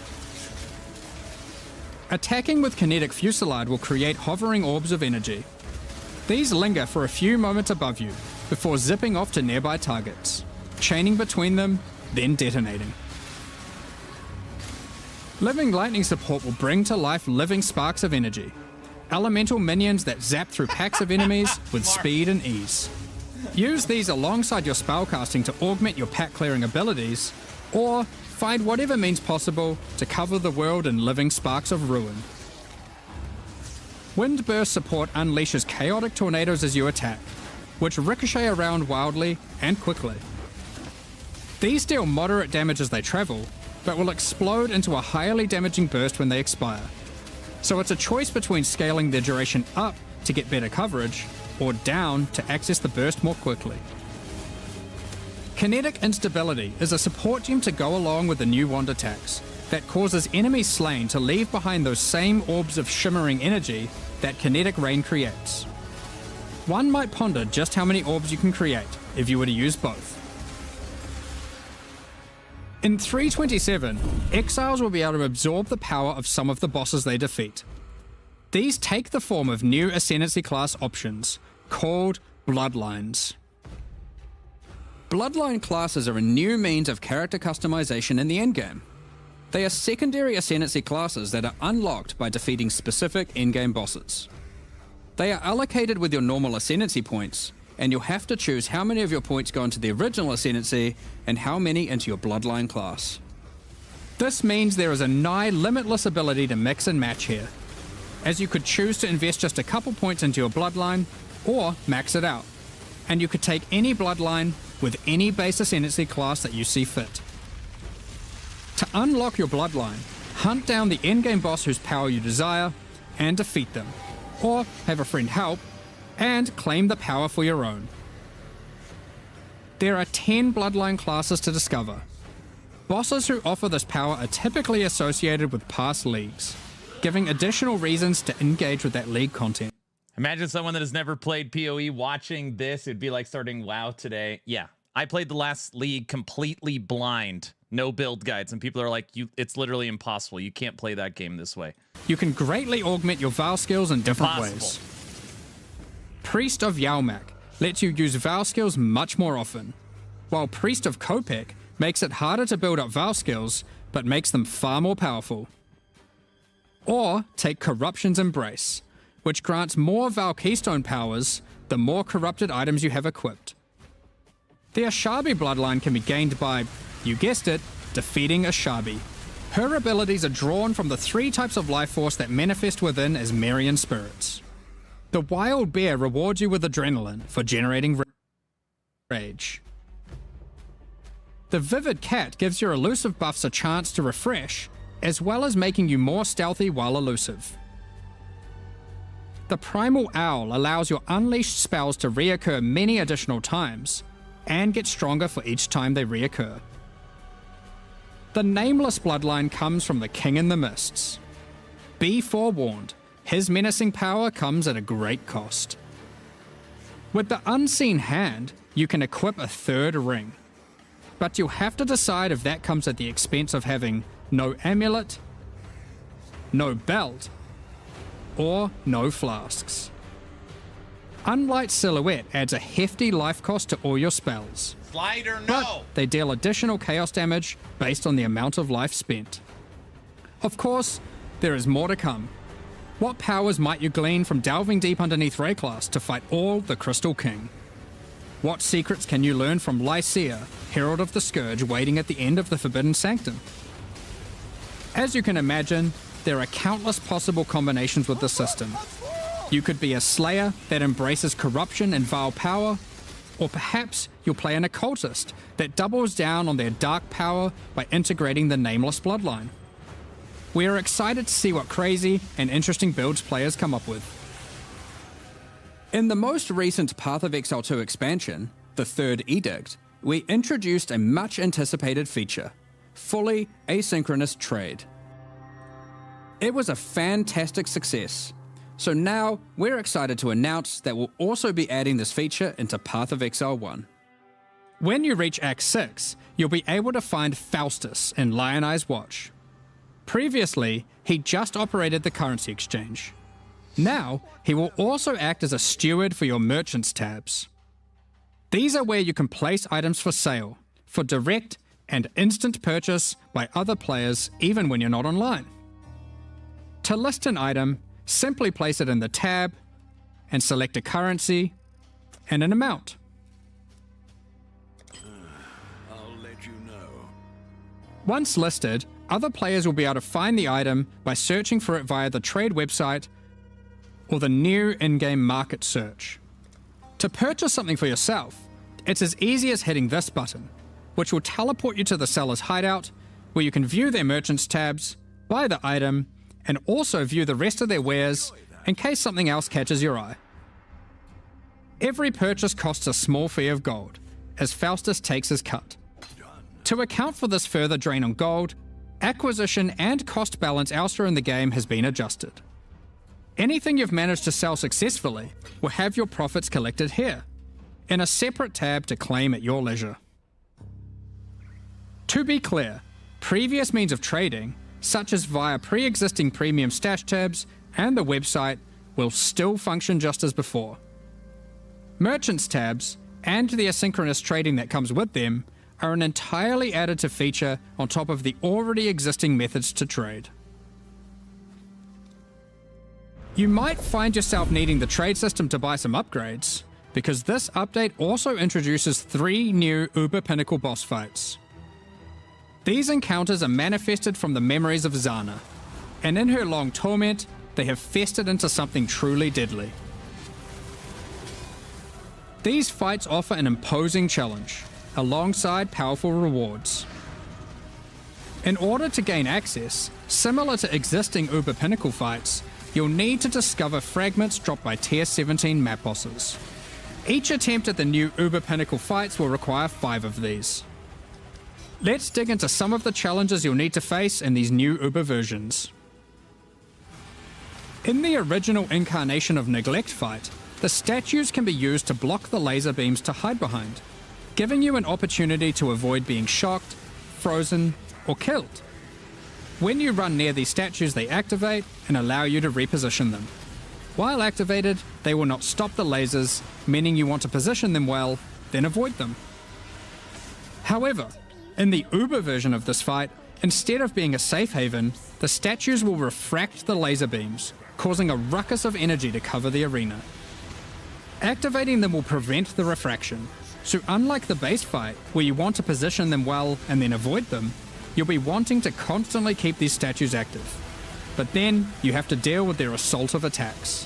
Attacking with Kinetic Fusillade will create hovering orbs of energy. These linger for a few moments above you, before zipping off to nearby targets. chaining between them, then detonating. Living lightning support will bring to life living sparks of energy, elemental minions that zap through packs of enemies with speed and ease. Use these alongside your spellcasting to augment your pack clearing abilities, or find whatever means possible to cover the world in living sparks of ruin. Windburst support unleashes chaotic tornadoes as you attack, which ricochet around wildly and quickly. These deal moderate damage as they travel, but will explode into a highly damaging burst when they expire. So it's a choice between scaling their duration up to get better coverage, or down to access the burst more quickly. Kinetic Instability is a support gem to go along with the new wand attacks that causes enemies slain to leave behind those same orbs of shimmering energy that Kinetic Rain creates. One might ponder just how many orbs you can create if you were to use both. In 327, Exiles will be able to absorb the power of some of the bosses they defeat. These take the form of new Ascendancy class options, called Bloodlines. Bloodline classes are a new means of character customization in the endgame. They are secondary Ascendancy classes that are unlocked by defeating specific endgame bosses. They are allocated with your normal Ascendancy points, and you'll have to choose how many of your points go into the original Ascendancy and how many into your Bloodline class. This means there is a nigh limitless ability to mix and match here, as you could choose to invest just a couple points into your Bloodline, or max it out, and you could take any Bloodline with any base Ascendancy class that you see fit. To unlock your Bloodline, hunt down the endgame boss whose power you desire, and defeat them, or have a friend help, and claim the power for your own. There are 10 Bloodline classes to discover. Bosses who offer this power are typically associated with past leagues, giving additional reasons to engage with that league content. Imagine someone that has never played PoE watching this. It'd be like starting WoW today. Yeah, I played the last league completely blind, no build guides, and people are like, "It's literally impossible. You can't play that game this way." You can greatly augment your Val skills in different ways. Priest of Yalmak lets you use Val skills much more often, while Priest of Kopek makes it harder to build up Val skills, but makes them far more powerful. Or take Corruption's Embrace, which grants more Val Keystone powers the more corrupted items you have equipped. The Ashabi bloodline can be gained by, you guessed it, defeating Ashabi. Her abilities are drawn from the 3 types of life force that manifest within as Marian spirits. The Wild Bear rewards you with adrenaline for generating rage. The Vivid Cat gives your elusive buffs a chance to refresh, as well as making you more stealthy while elusive. The Primal Owl allows your unleashed spells to reoccur many additional times, and get stronger for each time they reoccur. The Nameless bloodline comes from the King in the Mists. Be forewarned, his menacing power comes at a great cost. With the Unseen Hand, you can equip a 3rd ring, but you'll have to decide if that comes at the expense of having no amulet, no belt, or no flasks. Unlight Silhouette adds a hefty life cost to all your spells. Slider, no! But they deal additional chaos damage based on the amount of life spent. Of course, there is more to come. What powers might you glean from delving deep underneath Wraeclast to fight all the Crystal King? What secrets can you learn from Lycia, Herald of the Scourge, waiting at the end of the Forbidden Sanctum? As you can imagine, there are countless possible combinations with the system. You could be a Slayer that embraces corruption and vile power, or perhaps you'll play an Occultist that doubles down on their dark power by integrating the Nameless bloodline. We are excited to see what crazy and interesting builds players come up with. In the most recent Path of Exile 2 expansion, the 3rd Edict, we introduced a much anticipated feature, fully asynchronous trade. It was a fantastic success, so now we're excited to announce that we'll also be adding this feature into Path of Exile 1. When you reach Act 6, you'll be able to find Faustus in Lion Eye's Watch. Previously, he just operated the currency exchange. Now, he will also act as a steward for your merchants tabs. These are where you can place items for sale, for direct and instant purchase by other players even when you're not online. To list an item, simply place it in the tab and select a currency and an amount. I'll let you know. Once listed, other players will be able to find the item by searching for it via the trade website or the new in-game market search. To purchase something for yourself, it's as easy as hitting this button, which will teleport you to the seller's hideout, where you can view their merchants tabs, buy the item, and also view the rest of their wares in case something else catches your eye. Every purchase costs a small fee of gold, as Faustus takes his cut. To account for this further drain on gold, acquisition and cost balance elsewhere in the game has been adjusted. Anything you've managed to sell successfully will have your profits collected here, in a separate tab to claim at your leisure. To be clear, previous means of trading, such as via pre-existing premium stash tabs and the website, will still function just as before. Merchants tabs, and the asynchronous trading that comes with them, are an entirely additive feature on top of the already existing methods to trade. You might find yourself needing the trade system to buy some upgrades, because this update also introduces 3 new Uber Pinnacle boss fights. These encounters are manifested from the memories of Zana, and in her long torment, they have festered into something truly deadly. These fights offer an imposing challenge, alongside powerful rewards. In order to gain access, similar to existing Uber Pinnacle fights, you'll need to discover fragments dropped by Tier 17 map bosses. Each attempt at the new Uber Pinnacle fights will require 5 of these. Let's dig into some of the challenges you'll need to face in these new Uber versions. In the original incarnation of Neglect fight, the statues can be used to block the laser beams to hide behind, giving you an opportunity to avoid being shocked, frozen, or killed. When you run near these statues, they activate and allow you to reposition them. While activated, they will not stop the lasers, meaning you want to position them well, then avoid them. However, in the Uber version of this fight, instead of being a safe haven, the statues will refract the laser beams, causing a ruckus of energy to cover the arena. Activating them will prevent the refraction, so unlike the base fight, where you want to position them well and then avoid them, you'll be wanting to constantly keep these statues active. But then, you have to deal with their assault of attacks.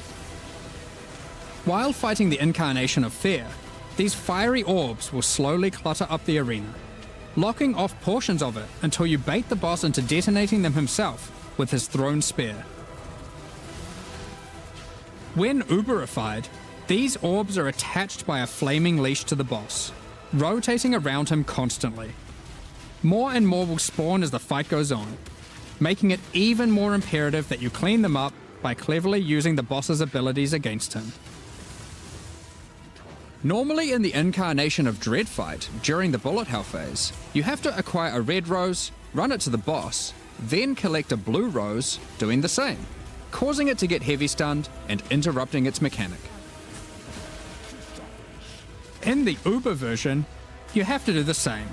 While fighting the incarnation of Fear, these fiery orbs will slowly clutter up the arena, locking off portions of it until you bait the boss into detonating them himself with his thrown spear. When Uberified, these orbs are attached by a flaming leash to the boss, rotating around him constantly. More and more will spawn as the fight goes on, making it even more imperative that you clean them up by cleverly using the boss's abilities against him. Normally in the incarnation of Dread fight, during the bullet hell phase, you have to acquire a red rose, run it to the boss, then collect a blue rose, doing the same, causing it to get heavy stunned and interrupting its mechanic. In the Uber version, you have to do the same,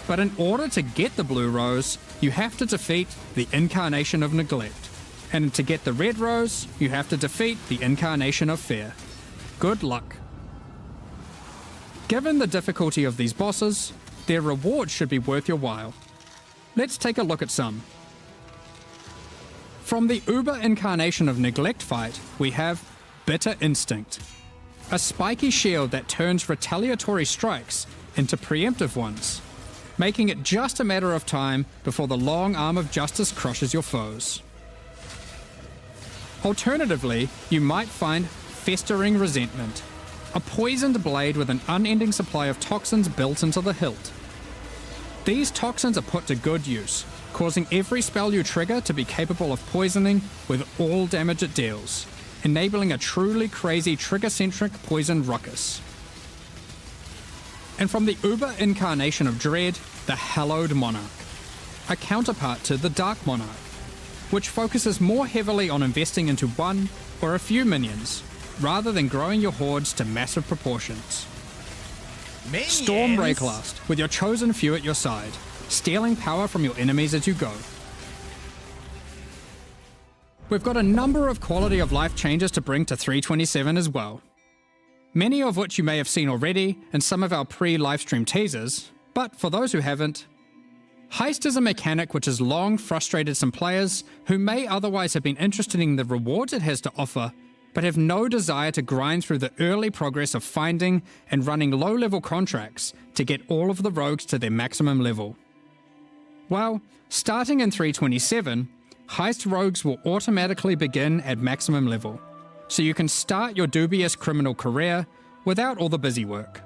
but in order to get the blue rose, you have to defeat the incarnation of Neglect, and to get the red rose, you have to defeat the incarnation of Fear. Good luck. Given the difficulty of these bosses, their rewards should be worth your while. Let's take a look at some. From the Uber incarnation of Neglect fight, we have Bitter Instinct, a spiky shield that turns retaliatory strikes into preemptive ones, making it just a matter of time before the long arm of justice crushes your foes. Alternatively, you might find Festering Resentment, a poisoned blade with an unending supply of toxins built into the hilt. These toxins are put to good use, causing every spell you trigger to be capable of poisoning with all damage it deals, enabling a truly crazy trigger-centric poison ruckus. And from the Uber incarnation of Dread, the Hallowed Monarch, a counterpart to the Dark Monarch, which focuses more heavily on investing into one or a few minions, rather than growing your hordes to massive proportions. Minions? Storm Wraeclast, with your chosen few at your side, stealing power from your enemies as you go. We've got a number of quality of life changes to bring to 327 as well. Many of which you may have seen already in some of our pre-livestream teasers, but for those who haven't, Heist is a mechanic which has long frustrated some players who may otherwise have been interested in the rewards it has to offer, but have no desire to grind through the early progress of finding and running low-level contracts to get all of the rogues to their maximum level. Well, starting in 327, Heist rogues will automatically begin at maximum level, so you can start your dubious criminal career without all the busy work.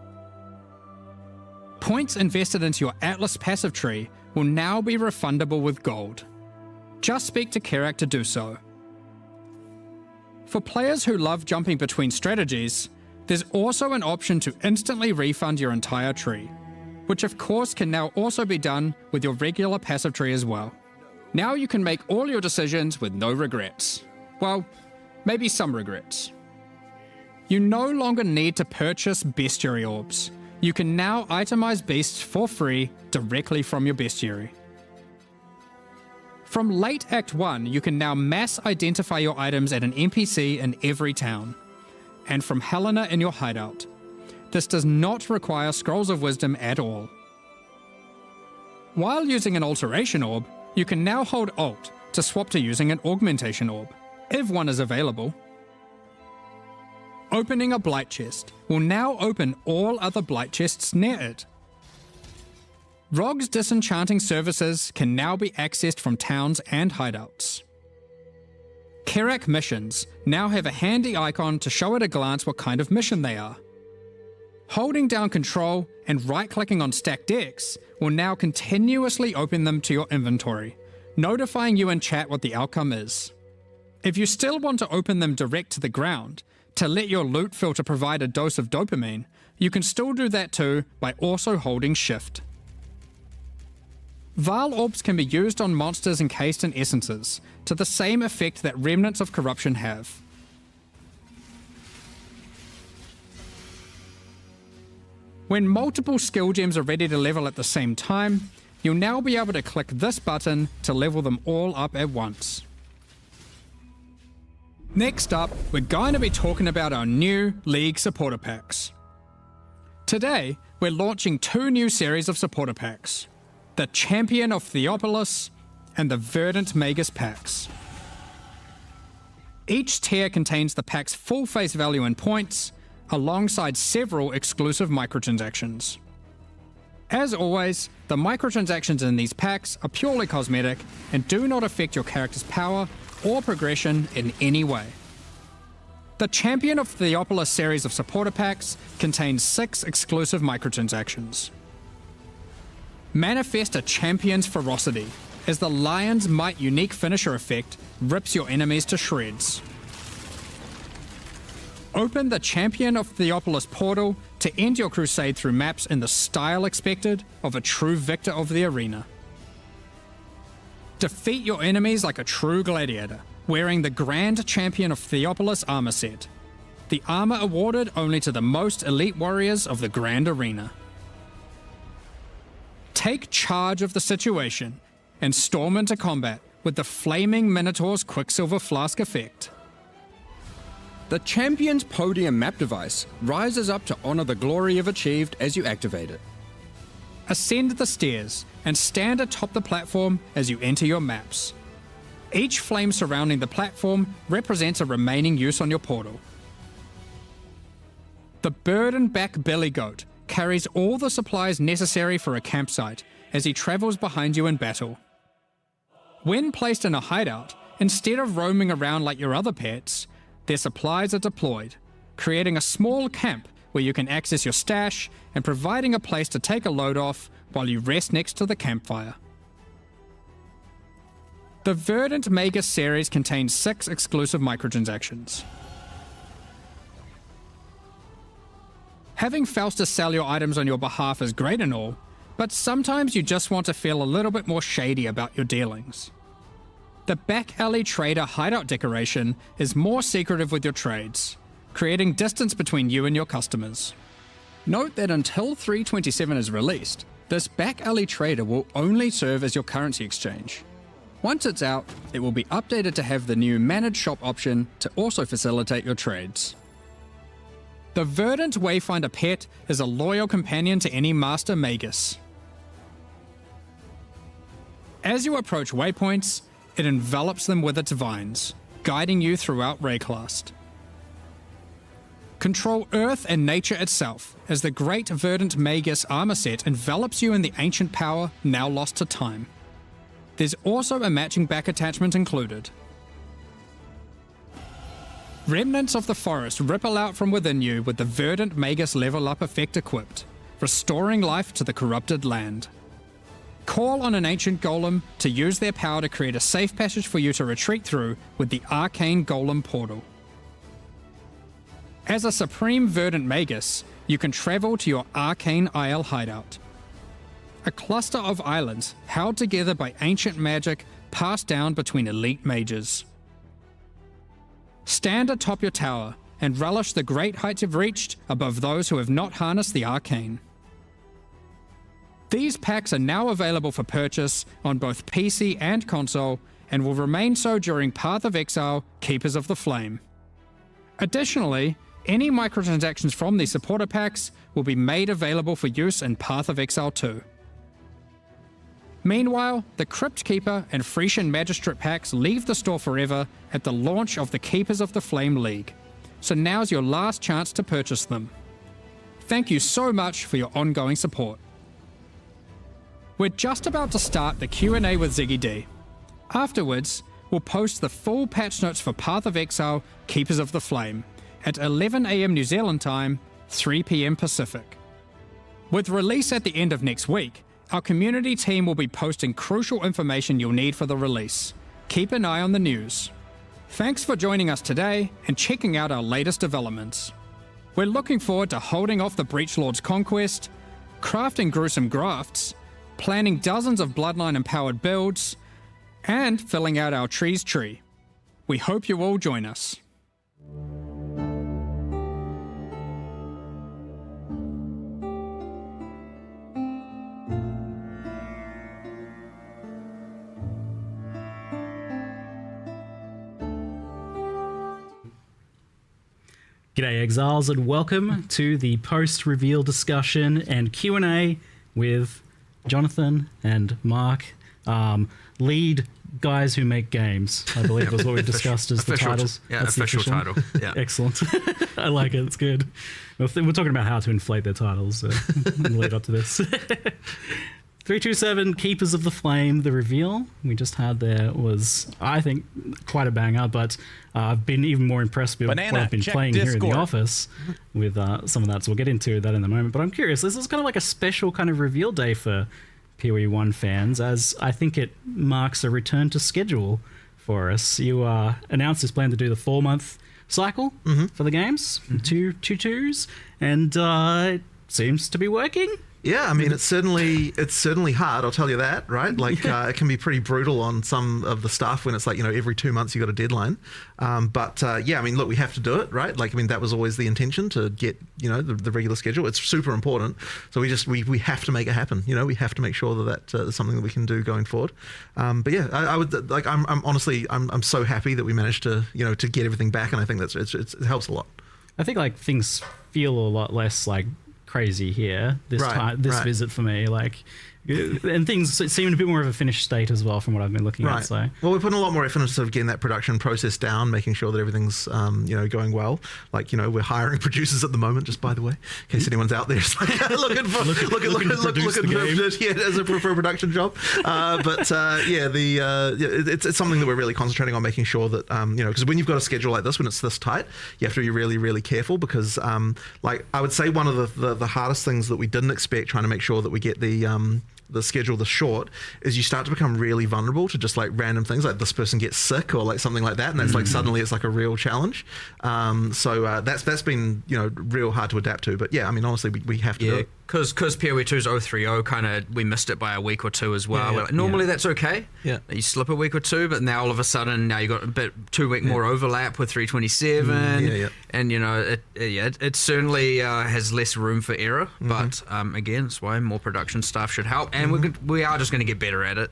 Points invested into your Atlas passive tree will now be refundable with gold. Just speak to Kerak to do so. For players who love jumping between strategies, there's also an option to instantly refund your entire tree, which of course can now also be done with your regular passive tree as well. Now you can make all your decisions with no regrets. Well, maybe some regrets. You no longer need to purchase bestiary orbs. You can now itemize beasts for free directly from your bestiary. From late Act 1, you can now mass identify your items at an NPC in every town, and from Helena in your hideout. This does not require Scrolls of Wisdom at all. While using an Alteration Orb, you can now hold Alt to swap to using an Augmentation Orb, if one is available. Opening a Blight Chest will now open all other Blight Chests near it. Rogue's disenchanting services can now be accessed from towns and hideouts. Kerak missions now have a handy icon to show at a glance what kind of mission they are. Holding down Control and right-clicking on Stacked Decks will now continuously open them to your inventory, notifying you in chat what the outcome is. If you still want to open them direct to the ground, to let your loot filter provide a dose of dopamine, you can still do that too by also holding Shift. Val Orbs can be used on monsters encased in essences, to the same effect that Remnants of Corruption have. When multiple skill gems are ready to level at the same time, you'll now be able to click this button to level them all up at once. Next up, we're going to be talking about our new League supporter packs. Today, we're launching two new series of supporter packs, the Champion of Theopolis and the Verdant Magus packs. Each tier contains the pack's full face value in points, alongside several exclusive microtransactions. As always, the microtransactions in these packs are purely cosmetic and do not affect your character's power or progression in any way. The Champion of Theopolis series of supporter packs contains 6 exclusive microtransactions. Manifest a Champion's Ferocity, as the Lion's Might unique finisher effect rips your enemies to shreds. Open the Champion of Theopolis portal to end your crusade through maps in the style expected of a true victor of the arena. Defeat your enemies like a true gladiator, wearing the Grand Champion of Theopolis armor set. The armor awarded only to the most elite warriors of the Grand Arena. Take charge of the situation and storm into combat with the Flaming Minotaur's Quicksilver Flask effect. The Champion's Podium map device rises up to honor the glory you've achieved as you activate it. Ascend the stairs and stand atop the platform as you enter your maps. Each flame surrounding the platform represents a remaining use on your portal. The Burden-back Billy Goat carries all the supplies necessary for a campsite as he travels behind you in battle. When placed in a hideout, instead of roaming around like your other pets, their supplies are deployed, creating a small camp where you can access your stash and providing a place to take a load off while you rest next to the campfire. The Verdant Magus series contains 6 exclusive microtransactions. Having Faustus sell your items on your behalf is great and all, but sometimes you just want to feel a little bit more shady about your dealings. The Back Alley Trader hideout decoration is more secretive with your trades, creating distance between you and your customers. Note that until 327 is released, this back alley trader will only serve as your currency exchange. Once it's out, it will be updated to have the new managed shop option to also facilitate your trades. The Verdant Wayfinder pet is a loyal companion to any Master Magus. As you approach waypoints, it envelops them with its vines, guiding you throughout Wraeclast. Control Earth and nature itself, as the Great Verdant Magus armor set envelops you in the ancient power now lost to time. There's also a matching back attachment included. Remnants of the forest ripple out from within you with the Verdant Magus level up effect equipped, restoring life to the corrupted land. Call on an ancient golem to use their power to create a safe passage for you to retreat through with the Arcane Golem portal. As a Supreme Verdant Magus, you can travel to your Arcane Isle hideout. A cluster of islands held together by ancient magic passed down between elite mages. Stand atop your tower and relish the great heights you've reached above those who have not harnessed the arcane. These packs are now available for purchase on both PC and console and will remain so during Path of Exile, Keepers of the Flame. Additionally, any microtransactions from these supporter packs will be made available for use in Path of Exile 2. Meanwhile, the Crypt Keeper and Frisian Magistrate packs leave the store forever at the launch of the Keepers of the Flame League, so now's your last chance to purchase them. Thank you so much for your ongoing support. We're just about to start the Q&A with Ziggy D. Afterwards, we'll post the full patch notes for Path of Exile, Keepers of the Flame, at 11 AM New Zealand time, 3 PM Pacific. With release at the end of next week, our community team will be posting crucial information you'll need for the release. Keep an eye on the news. Thanks for joining us today and checking out our latest developments. We're looking forward to holding off the Breachlord's conquest, crafting gruesome grafts, planning dozens of Bloodline-empowered builds, and filling out our tree's tree. We hope you all join us. G'day Exiles and welcome to the post-reveal discussion and Q&A with Jonathan and Mark, lead guys who make games, I believe was what we discussed as the titles. That's official title. Yeah. Excellent. I like it, it's good. We're talking about how to inflate their titles in the lead up to this. 327 Keepers of the Flame, the reveal we just had there was, I think, quite a banger, but I've been even more impressed with what I've been playing Discord here in the office with some of that, so we'll get into that in a moment. But I'm curious, this is kind of like a special kind of reveal day for PoE 1 fans, as I think it marks a return to schedule for us. You announced this plan to do the 4-month cycle for the games, two twos, and it seems to be working. Yeah, I mean, it's certainly hard, I'll tell you that, right? Like, it can be pretty brutal on some of the stuff when it's like, every 2 months you got a deadline. But yeah, I mean, look, we have to do it, right? Like, I mean, that was always the intention, to get, the regular schedule. It's super important. So we have to make it happen. We have to make sure that is something that we can do going forward. But yeah, I would, like, I'm honestly, I'm so happy that we managed to, to get everything back. And I think it helps a lot. I think like things feel a lot less like crazy here this visit for me, like, and things seem a bit more of a finished state as well from what I've been looking at. So well, we're putting a lot more effort into sort of getting that production process down, making sure that everything's going well. Like, we're hiring producers at the moment, just by the way, in case anyone's out there looking as a for a production job. It's something that we're really concentrating on, making sure that because when you've got a schedule like this, when it's this tight, you have to be really, really careful, because like, I would say one of the hardest things that we didn't expect, trying to make sure that we get the schedule this short, is you start to become really vulnerable to just like random things, like this person gets sick or like something like that, and that's like suddenly it's like a real challenge. So that's been real hard to adapt to. But yeah, I mean, honestly, we have to do it. because PoE 2's 030, kind of we missed it by a week or two as well. We're like, normally that's okay. Yeah. You slip a week or two, but now all of a sudden now you got a bit 2 week more overlap with 327, and you know it certainly has less room for error. But again, that's why more production staff should help, and we are just going to get better at it.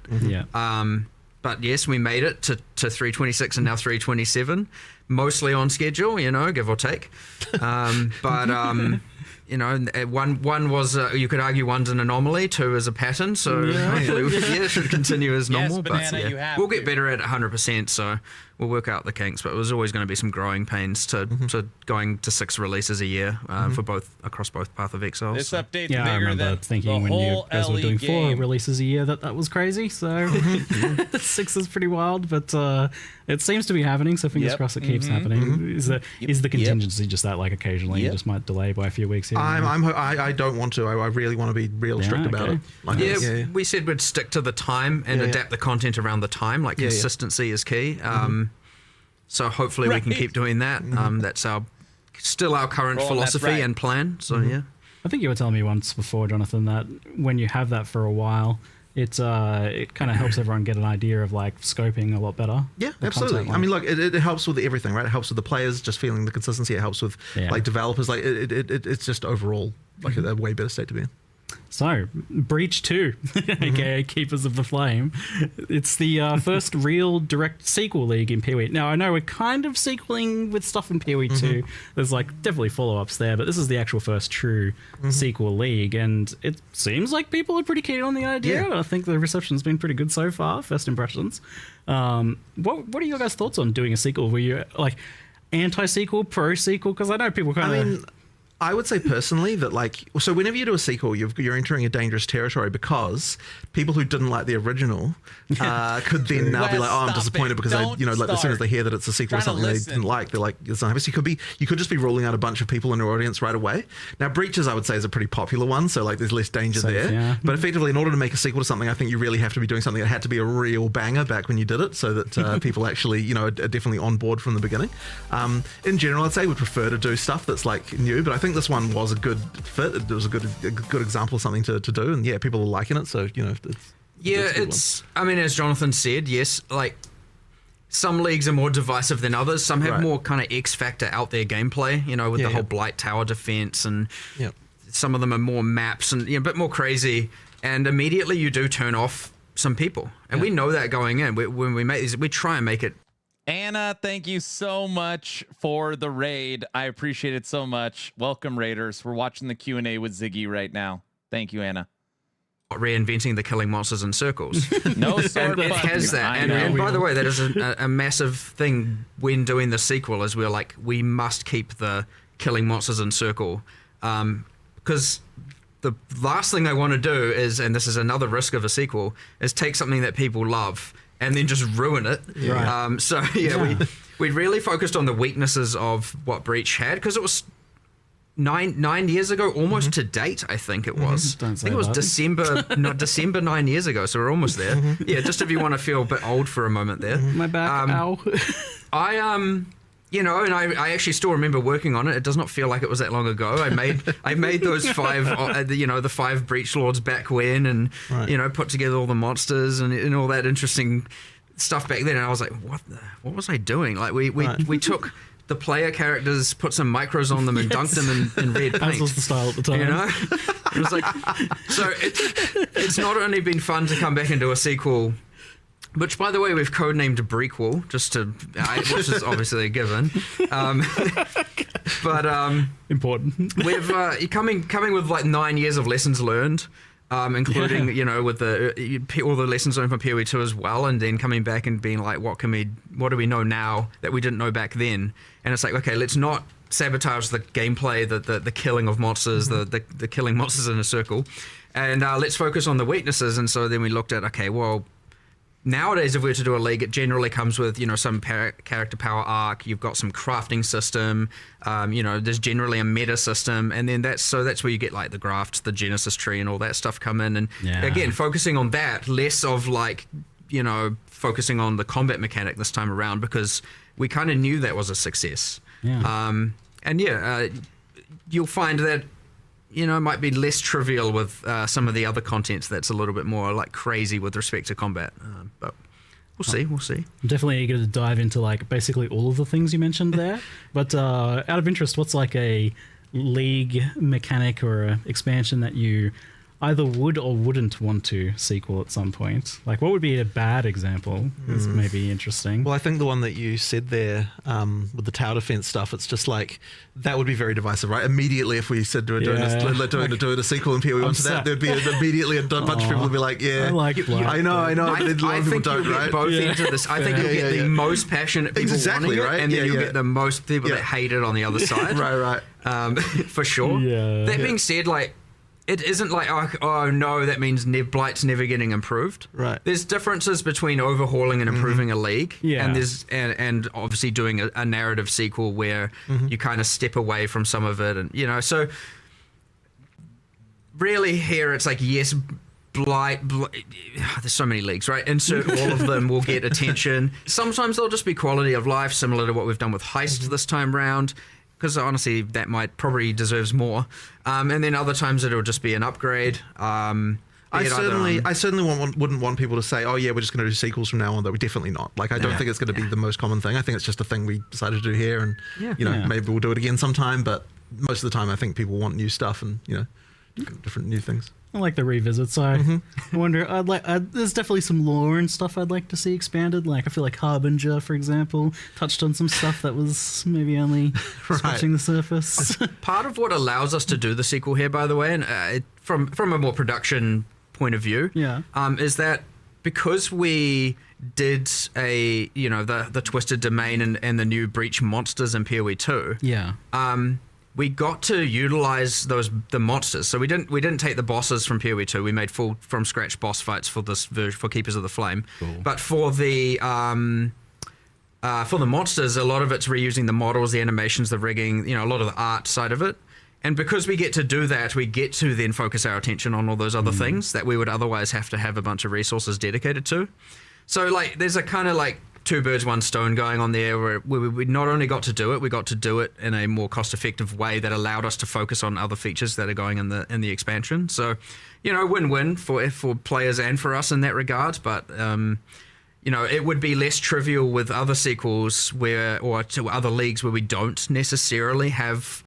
But yes, we made it to 326 and now 327, mostly on schedule, you know, give or take. You know, one was, you could argue one's an anomaly, 2 is a pattern, so hopefully it should continue as normal. Yes, but we'll get better at it 100%, so we'll work out the kinks, but it was always going to be some growing pains to going to 6 releases a year for across both Path of Exile. This update's I bigger remember than thinking when you guys were doing 4 releases a year that was crazy, so 6 is pretty wild, but it seems to be happening, so fingers crossed it keeps happening. Is the contingency just that, like, occasionally you just might delay by a few weeks here? I don't want to. I really want to be real strict about it. Like, we said we'd stick to the time and adapt the content around the time. Like consistency is key. So hopefully we can keep doing that. That's still our current philosophy and plan. So I think you were telling me once before, Jonathan, that when you have that for a while, it kind of helps everyone get an idea of like scoping a lot better. Yeah, absolutely. I mean, look, it helps with everything, right? It helps with the players just feeling the consistency. It helps with like developers. Like it's just overall like a way better state to be in. So, Breach 2, aka Keepers of the Flame. It's the first real direct sequel league in PoE. Now, I know we're kind of sequeling with stuff in PoE 2. There's like definitely follow-ups there, but this is the actual first true sequel league, and it seems like people are pretty keen on the idea. I think the reception's been pretty good so far, first impressions. What are your guys' thoughts on doing a sequel? Were you like anti-sequel, pro-sequel? Because I know people kind of... I would say personally that, like, so whenever you do a sequel, you're entering a dangerous territory because people who didn't like the original could then now be like, oh, I'm disappointed because they, you know, like as soon as they hear that it's a sequel or something they didn't like, they're like, it's not happy. So you could just be ruling out a bunch of people in your audience right away. Now, Breaches, I would say, is a pretty popular one, so like there's less danger there. Yeah. But effectively, in order to make a sequel to something, I think you really have to be doing something that had to be a real banger back when you did it, so that people actually, you know, are definitely on board from the beginning. In general, I'd say we'd prefer to do stuff that's like new, but I think this one was a good fit. It was a good example of something to do, and people are liking it. So you know, it's I mean, as Jonathan said, yes, like some leagues are more divisive than others. Some have more kind of X factor out there gameplay. You know, with the whole Blight Tower defense, and some of them are more maps and a bit more crazy. And immediately you do turn off some people, and we know that going in. When we make these, we try and make it. Anna, thank you so much for the raid. I appreciate it so much. Welcome, Raiders. We're watching the Q&A with Ziggy right now. Thank you, Anna. Reinventing the killing monsters in circles. No sword it has that. And by the way, that is a massive thing when doing the sequel, is we're like, we must keep the killing monsters in circle. Because the last thing I want to do is, and this is another risk of a sequel, is take something that people love and then just ruin it. We really focused on the weaknesses of what Breach had, because it was nine years ago, almost to date. I think it was. I think it was December 9 years ago. So we're almost there. Just if you want to feel a bit old for a moment there. My back, ow. You know, and I actually still remember working on it. It does not feel like it was that long ago. I made those 5, the 5 Breach Lords back when, and put together all the monsters and all that interesting stuff back then. And I was like, what was I doing? Like we took the player characters, put some micros on them, and dunked them in red paint. That was the style at the time. You know, it was like, so it's not only been fun to come back and do a sequel. Which, by the way, we've codenamed Breakwall, which is obviously a given. But important. We've coming with like 9 years of lessons learned, including with all the lessons learned from PoE 2 as well, and then coming back and being like, what do we know now that we didn't know back then? And it's like, okay, let's not sabotage the gameplay, the killing of monsters, the killing monsters in a circle, and let's focus on the weaknesses. And so then we looked at, okay, well, nowadays, if we were to do a league, it generally comes with, some character power arc. You've got some crafting system. There's generally a meta system, and then that's where you get like the grafts, the Genesis tree, and all that stuff come in. And again, focusing on that, less of like, focusing on the combat mechanic this time around, because we kind of knew that was a success. You'll find that might be less trivial with some of the other contents that's a little bit more like crazy with respect to combat. But we'll see. I'm definitely eager to dive into like basically all of the things you mentioned there. But out of interest, what's like a league mechanic or a expansion that you either would or wouldn't want to sequel at some point? Like, what would be a bad example? Is maybe interesting. Well, I think the one that you said there with the tower defense stuff, it's just like that would be very divisive, right? Immediately, if we said doing a sequel and PoE to that, there'd be immediately a bunch of people would be like, "Yeah, I like Black. I know." A lot of people don't, right? Both ends of this. I think you'll get the most passionate people wanting it, and then you'll get the most people that hate it on the other side. Right. For sure. Yeah. That being said, like, it isn't like, oh no, that means Blight's never getting improved. Right. There's differences between overhauling and improving a league. Yeah. And there's and obviously doing a narrative sequel where you kind of step away from some of it, and so really here it's like, yes, Blight, there's so many leagues, right? Insert all of them will get attention. Sometimes they'll just be quality of life, similar to what we've done with Heist this time round, because honestly that probably deserves more. And then other times it'll just be an upgrade. I certainly wouldn't want people to say, oh yeah, we're just going to do sequels from now on. Though we're definitely not. Like, I don't think it's going to be the most common thing. I think it's just a thing we decided to do here, and maybe we'll do it again sometime. But most of the time, I think people want new stuff and different new things. I like the revisits. I wonder. There's definitely some lore and stuff I'd like to see expanded. Like, I feel like Harbinger, for example, touched on some stuff that was maybe only scratching the surface. Part of what allows us to do the sequel here, by the way, and from a more production point of view, is that because we did the Twisted Domain and the new Breach monsters in PoE 2. We got to utilize the monsters. So we didn't take the bosses from PoE 2. We made full from scratch boss fights for this version for Keepers of the Flame. Cool. But for the monsters, a lot of it's reusing the models, the animations, the rigging, a lot of the art side of it. And because we get to do that, we get to then focus our attention on all those other things that we would otherwise have to have a bunch of resources dedicated to. So like there's a kind of like two birds, one stone going on there, where we not only got to do it, we got to do it in a more cost-effective way that allowed us to focus on other features that are going in the expansion. So, win-win for players and for us in that regard. But it would be less trivial with other sequels or to other leagues where we don't necessarily have